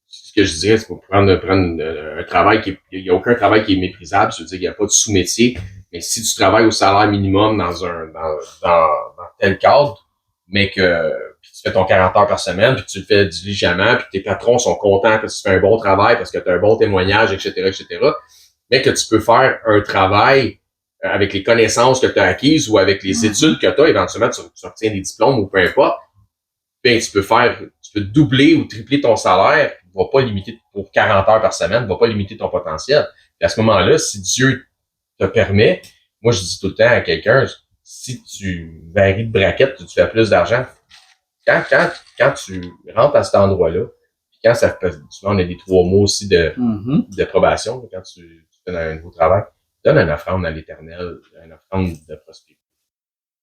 ce que je dirais, c'est pour prendre un travail il y a aucun travail qui est méprisable. Je veux dire, il n'y a pas de sous-métier. Mais si tu travailles au salaire minimum dans tel cadre, mais que puis tu fais ton 40 heures par semaine, puis tu le fais diligemment, puis tes patrons sont contents parce que tu fais un bon travail, parce que tu as un bon témoignage, etc., mais que tu peux faire un travail avec les connaissances que tu as acquises ou avec les études que tu as, éventuellement, tu obtiens des diplômes ou peu importe, ben, tu peux doubler ou tripler ton salaire, va pas limiter pour 40 heures par semaine, va pas limiter ton potentiel. Et à ce moment-là, si Dieu te permet, moi, je dis tout le temps à quelqu'un, si tu varies de braquette, tu fais plus d'argent. Quand tu rentres à cet endroit-là, puis quand ça fait, souvent on a des 3 mois aussi de probation, quand tu fais un nouveau travail, donne une offrande à l'Éternel, une offrande de prospérité.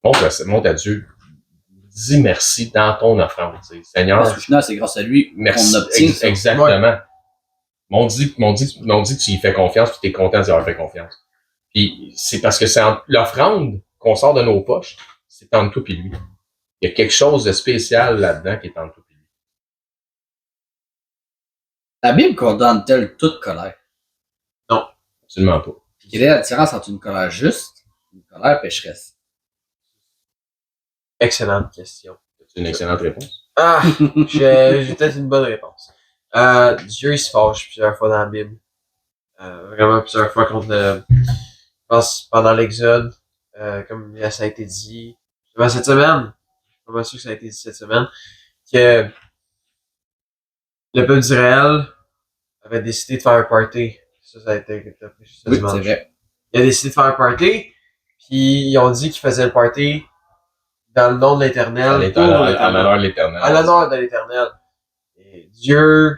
Montre à Dieu, dis merci dans ton offrande. Seigneur, c'est grâce à lui merci, qu'on obtient ça. Exactement. Ouais. M'ont dit que tu y fais confiance, puis tu es content d'y avoir fait confiance. Puis c'est parce que c'est l'offrande qu'on sort de nos poches, c'est entre toi et lui. Il y a quelque chose de spécial là-dedans qui est entre toi et lui. La Bible condamne-t-elle toute colère? Absolument pas. Puis quelle est la différence entre une colère juste et une colère pécheresse? Excellente question. C'est une excellente réponse. Ah, j'ai peut-être une bonne réponse. Dieu, il se fâche plusieurs fois dans la Bible. Vraiment plusieurs fois contre je pense pendant l'Exode, comme ça a été dit. Cette semaine, je suis pas mal sûr que ça a été dit cette semaine, que le peuple d'Israël avait décidé de faire un party. Ça a été ce Oui, dimanche. c'est vrai. Il a décidé de faire un party, puis ils ont dit qu'ils faisaient le party dans le nom de l'Éternel. À l'honneur de l'Éternel. À l'honneur de l'Éternel. Et Dieu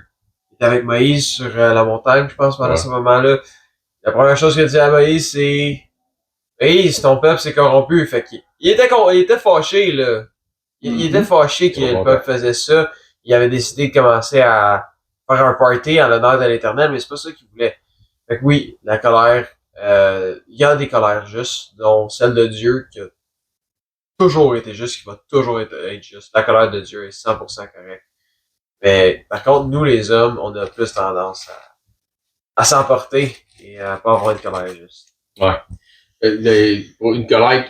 est avec Moïse sur la montagne, je pense, pendant ce moment-là. La première chose qu'il a dit à Moïse, c'est Moïse, ton peuple s'est corrompu. Fait qu'il il était fâché, là. Il était fâché que le peuple faisait ça. Il avait décidé de commencer à faire un party en l'honneur de l'Éternel, mais c'est pas ça qu'il voulait. Fait que oui, la colère, il y a des colères justes, dont celle de Dieu qui a toujours été juste, qui va toujours être juste. La colère de Dieu est 100% correcte. Mais par contre, nous les hommes, on a plus tendance à s'emporter et à pas avoir une colère juste. Ouais. Une colère,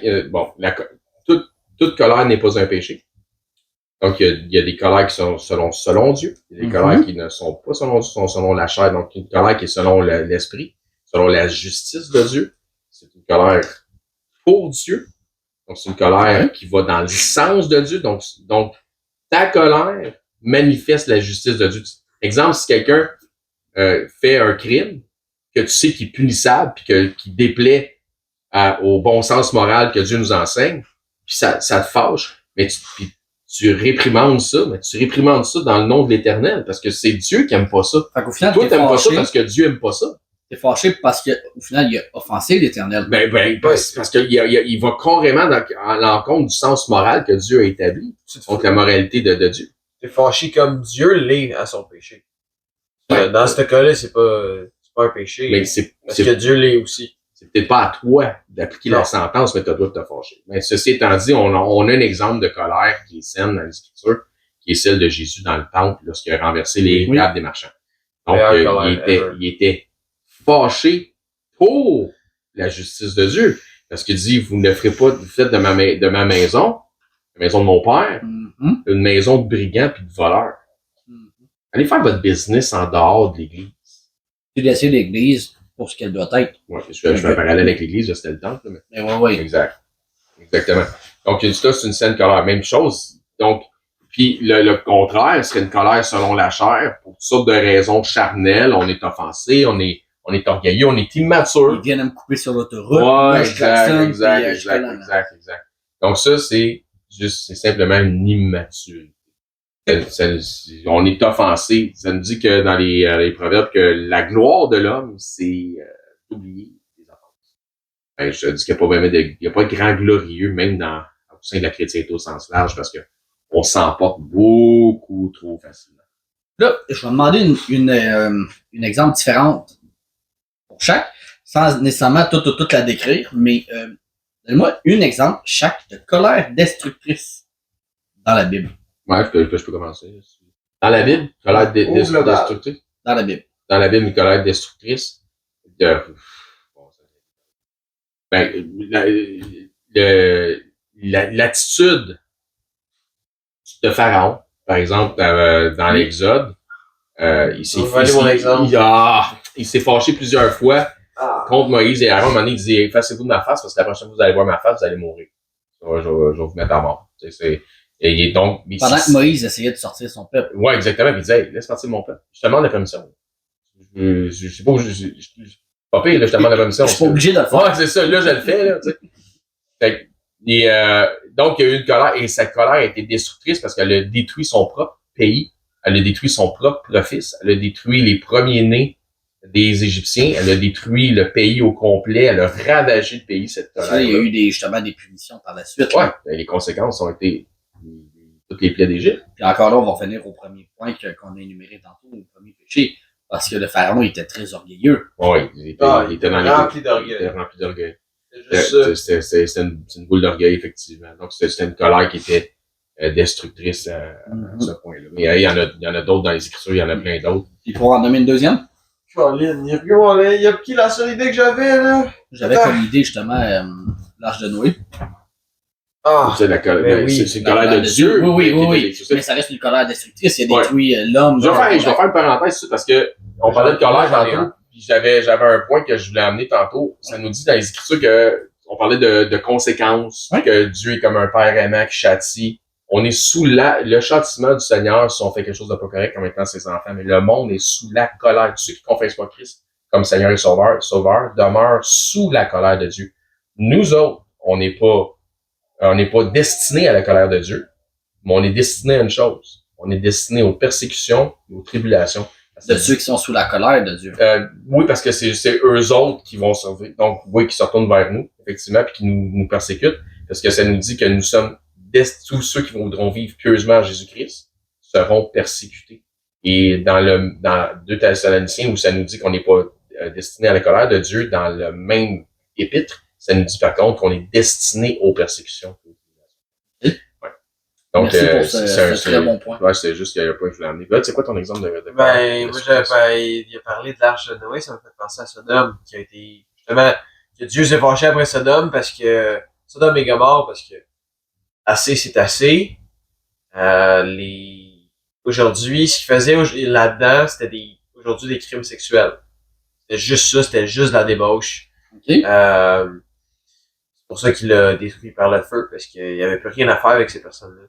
toute colère n'est pas un péché. Donc, il y a des colères qui sont selon Dieu. Il y a des colères qui ne sont pas selon Dieu, sont selon la chair. Donc, une colère qui est selon l'esprit, selon la justice de Dieu. C'est une colère pour Dieu. Donc, c'est une colère qui va dans le sens de Dieu. Donc, ta colère manifeste la justice de Dieu. Exemple, si quelqu'un fait un crime que tu sais qui est punissable puis qui déplaît au bon sens moral que Dieu nous enseigne, puis ça te fâche, mais tu réprimandes ça, mais tu réprimandes ça dans le nom de l'Éternel, parce que c'est Dieu qui aime pas ça. Fait qu'au final, toi, t'aimes pas ça parce que Dieu aime pas ça. T'es fâché parce qu'au final, il a offensé l'Éternel. Parce qu'il va carrément à l'encontre du sens moral que Dieu a établi, contre la moralité de Dieu. T'es fâché comme Dieu l'est à son péché. Dans ce cas-là, c'est pas un péché. Mais parce que Dieu l'est aussi. C'est peut-être pas à toi d'appliquer la sentence, mais tu dois te fâcher. Mais ceci étant dit, on a un exemple de colère qui est saine dans l'Écriture, qui est celle de Jésus dans le temple lorsqu'il a renversé les tables des marchands. Donc, il était fâché pour la justice de Dieu. Parce qu'il dit, vous ne ferez pas, vous faites de ma maison, la maison de mon père, une maison de brigands puis de voleurs. Allez faire votre business en dehors de l'Église. Tu laisses l'Église pour ce qu'elle doit être. Ouais, je fais un parallèle avec l'Église, c'était le temple. Mais ouais. Exact. Exactement. Donc, ça, c'est une saine colère. Même chose. Donc, puis le contraire serait une colère selon la chair, pour toutes sortes de raisons charnelles. On est offensé, on est orgueilleux, on est immature. Ils viennent me couper sur l'autoroute. Ouais, exact. Donc ça, c'est simplement une immaturité. On est offensé. Ça nous dit que dans les proverbes que la gloire de l'homme, c'est d'oublier les offenses. Je te dis qu'il n'y a pas de grand glorieux, même au sein de la chrétienté au sens large, parce que on s'emporte beaucoup trop facilement. Là, je vais demander une exemple différente pour chaque, sans nécessairement toute la décrire, mais donne-moi un exemple, chaque de colère destructrice dans la Bible. Ouais, je peux commencer. Dans la Bible, colère destructrice. Dans la Bible. Dans la Bible, une colère destructrice. L'attitude de Pharaon, par exemple, dans l'Exode, il s'est fâché plusieurs fois contre Moïse et Aaron. À un moment donné, il dit, effacez-vous de ma face, parce que la prochaine fois que vous allez voir ma face, vous allez mourir. Je vais vous mettre à mort. Et donc, pendant que Moïse essayait de sortir son peuple. Ouais, exactement. Puis il disait, hey, laisse partir mon peuple. Je te demande la permission. Je sais pas, pas pire, là, je te demande la permission. Je suis pas obligé de le faire. Ouais, c'est ça. Là, je le fais, là, tu sais. Donc, il y a eu une colère, et cette colère a été destructrice parce qu'elle a détruit son propre pays. Elle a détruit son propre fils. Elle a détruit les premiers-nés des Égyptiens. Elle a détruit le pays au complet. Elle a ravagé le pays, cette colère. Il y a eu justement des punitions par la suite. Ouais. Les conséquences ont été toutes les plaies d'Égypte. Puis encore là, on va revenir au premier point qu'on a énuméré tantôt, au premier péché. Parce que le pharaon était très orgueilleux. Oui, il était rempli d'orgueil. Il était rempli d'orgueil. C'est une boule d'orgueil, effectivement. Donc, c'était une colère qui était destructrice à ce point-là. Mais il y en a d'autres dans les Écritures, il y en a plein d'autres. Puis pour en nommer une deuxième? Colin, il a pris la seule idée que j'avais, là. J'avais comme idée, justement, l'Arche de Noé. Ah! C'est la colère, oui, c'est une colère de Dieu. Oui. Mais ça reste une colère destructrice. Il a détruit l'homme. Je vais faire une parenthèse ici parce que on parlait de colère tantôt, puis j'avais un point que je voulais amener tantôt. Ça nous dit dans les Écritures que on parlait de conséquences, que Dieu est comme un père aimant qui châtie. On est sous le châtiment du Seigneur si on fait quelque chose de pas correct en mettant ses enfants, mais le monde est sous la colère. Tous ceux qui confessent pas Christ comme Seigneur et Sauveur demeurent sous la colère de Dieu. Nous autres, on n'est pas destinés à la colère de Dieu, mais on est destinés à une chose. On est destinés aux persécutions et aux tribulations. De ceux qui sont sous la colère de Dieu. Oui, parce que c'est eux autres qui vont sauver. Donc, oui, qui se retournent vers nous, effectivement, puis qui nous persécutent. Parce que ça nous dit que nous sommes tous ceux qui voudront vivre pieusement à Jésus-Christ seront persécutés. Et dans 2 Thessaloniciens, où ça nous dit qu'on n'est pas destiné à la colère de Dieu, dans le même épître, ça nous dit par contre qu'on est destiné aux persécutions. Ouais. Donc, merci pour ce très bon point. Ouais, c'est juste qu'il y a un point que je voulais amener. Là, c'est quoi ton exemple de Ben, moi, il a parlé de l'Arche de Noé, ça m'a fait penser à Sodome, qui a été, justement, que Dieu s'est fâché après Sodome parce que, Sodome et Gomorrhe, parce que, assez, c'est assez. Aujourd'hui, ce qu'ils faisaient là-dedans, c'était aujourd'hui des crimes sexuels. C'était juste ça, c'était juste de la débauche. Okay. C'est pour ça qu'il l'a détruit par le feu, parce qu'il n'y avait plus rien à faire avec ces personnes-là.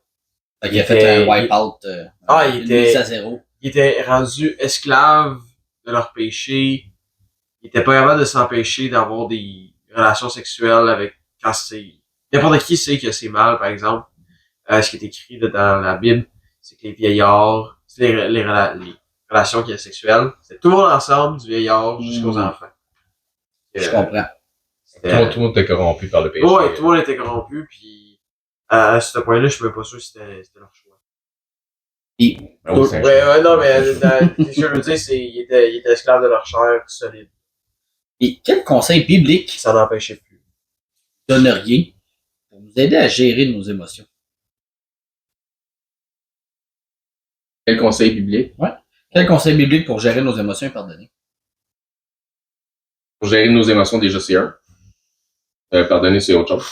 Il a fait un wipe-out. Il était à zéro. Ils étaient rendus esclaves de leur péché. Ils étaient pas capables de s'empêcher d'avoir des relations sexuelles avec quand c'est n'importe qui sait que c'est mal, par exemple. Ce qui est écrit dans la Bible, c'est que les vieillards, c'est les relations qui sont sexuelles, c'est tout le monde ensemble, du vieillard jusqu'aux enfants. Je comprends. Tout le monde était corrompu par le péché. Ouais, tout le monde était corrompu, puis à ce point-là, je suis même pas sûr que c'était leur choix. Et, non, mais ce que je veux dire, c'est qu'ils étaient esclaves de leur chair solide. Et quel conseil biblique ça n'empêchait plus donneriez pour nous aider à gérer nos émotions? Quel conseil biblique? Ouais. Quel conseil biblique pour gérer nos émotions et pardonner? Pour gérer nos émotions, déjà, c'est un. Pardonner, c'est autre chose.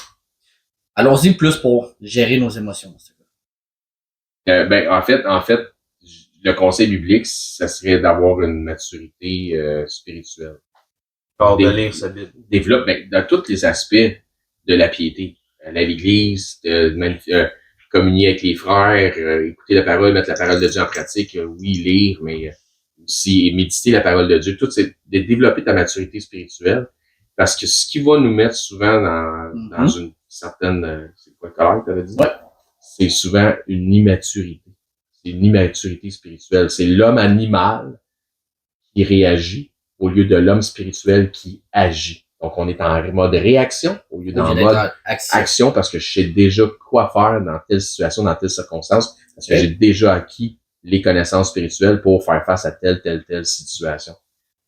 Allons-y plus pour gérer nos émotions. En fait, le conseil biblique, ça serait d'avoir une maturité spirituelle. De lire sa Bible. Développe dans tous les aspects de la piété. Aller à l'église, communier avec les frères, écouter la parole, mettre la parole de Dieu en pratique, oui, lire, mais aussi méditer la parole de Dieu. Tout c'est de développer ta maturité spirituelle. Parce que ce qui va nous mettre souvent dans une certaine c'est quoi, colère, t'avais dit? Ouais. C'est souvent une immaturité. C'est une immaturité spirituelle. C'est l'homme animal qui réagit au lieu de l'homme spirituel qui agit. Donc, on est en mode réaction au lieu d'en mode action parce que je sais déjà quoi faire dans telle situation, dans telle circonstance, parce que j'ai déjà acquis les connaissances spirituelles pour faire face à telle situation.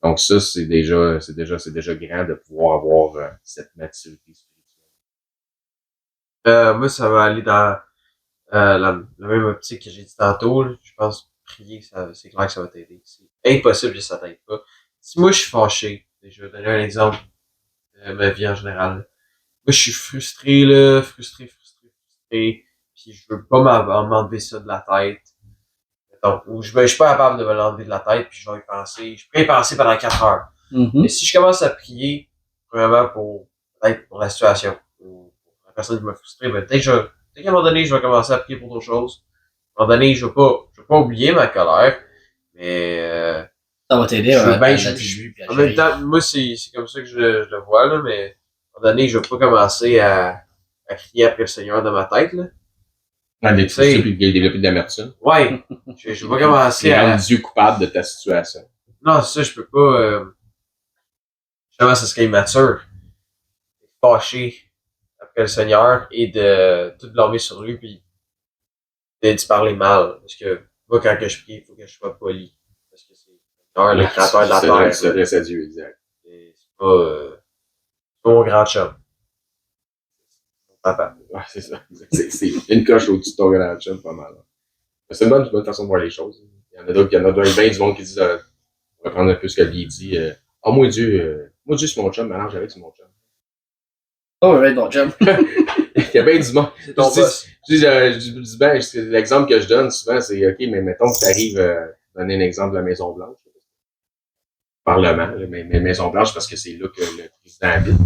Donc, ça, c'est déjà grand de pouvoir avoir cette maturité spirituelle. Moi, ça va aller dans la même optique que j'ai dit tantôt. Là. Je pense prier, c'est clair que ça va t'aider. C'est impossible que ça t'aide pas. Si moi, je suis fâché, je vais donner un exemple de ma vie en général. Moi, je suis frustré, puis je veux pas m'enlever ça de la tête. Donc, ou je suis pas capable de me l'enlever de la tête, puis je vais y penser. Je peux y penser pendant 4 heures. Mais si je commence à prier, vraiment peut-être pour la situation, ou pour la personne qui m'a frustré, ben, peut-être qu'à un moment donné, je vais commencer à prier pour d'autres choses. À un moment donné, je vais pas oublier ma colère, mais ça va t'aider en même temps, moi, c'est comme ça que je le vois, là, mais à un moment donné, je vais pas commencer à crier après le Seigneur dans ma tête, là. D'être frustré puis de développer de l'amertume. Ouais. Je vais pas commencer à rendre Dieu coupable de ta situation. Non, ça, je peux pas. Justement, ça serait immature. Fâché après le Seigneur et de tout blâmer sur lui puis d'y parler mal. Parce que moi, quand que je prie, il faut que je sois poli. Parce que c'est le créateur de la terre. C'est vrai, c'est Dieu, exact. C'est pas mon grand chum. Papa. Ouais, c'est ça. C'est une coche au-dessus de ton grand chum, pas mal. C'est une bonne façon de voir les choses. Il y en a d'autres, bien du monde qui disent, on va prendre un peu ce que lui dit, moi Dieu, c'est mon chum, alors j'avais c'est mon chum. Oh, ouais, non, Jam. Il y a bien du monde. C'est ton boss. Je dis ben, l'exemple que je donne souvent, c'est, OK, mais mettons que tu arrives, donner un exemple de la Maison-Blanche. Parlement, là, mais Maison-Blanche, parce que c'est là que le président habite.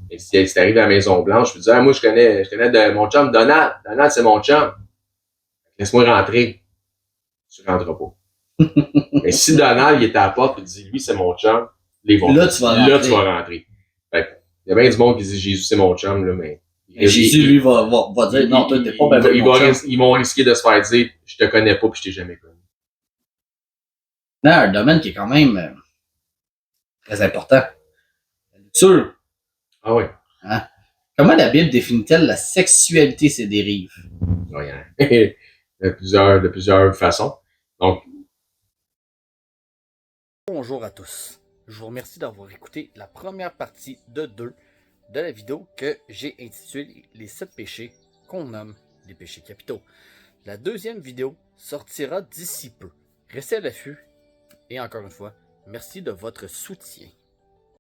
Et si tu arrives à la Maison-Blanche, tu dis, moi, je connais mon chum Donald. Donald, c'est mon chum. Laisse-moi rentrer. Tu rentreras pas. Mais si Donald, il est à la porte et dit, lui, c'est mon chum, là, tu vas rentrer. Fait que, il y a bien du monde qui dit, Jésus, c'est mon chum, là, mais. Jésus, lui, va dire, non, toi, t'es pas bien mon chum. Ils vont risquer de se faire dire, je te connais pas puis je t'ai jamais connu. Non, un domaine qui est quand même très important. La lecture. Ah ouais. Hein? Comment la Bible définit-elle la sexualité et ses dérives? Ouais, hein. de plusieurs façons. Donc, bonjour à tous. Je vous remercie d'avoir écouté la première partie de 2 de la vidéo que j'ai intitulée Les 7 péchés qu'on nomme les péchés capitaux. La deuxième vidéo sortira d'ici peu. Restez à l'affût et encore une fois, merci de votre soutien.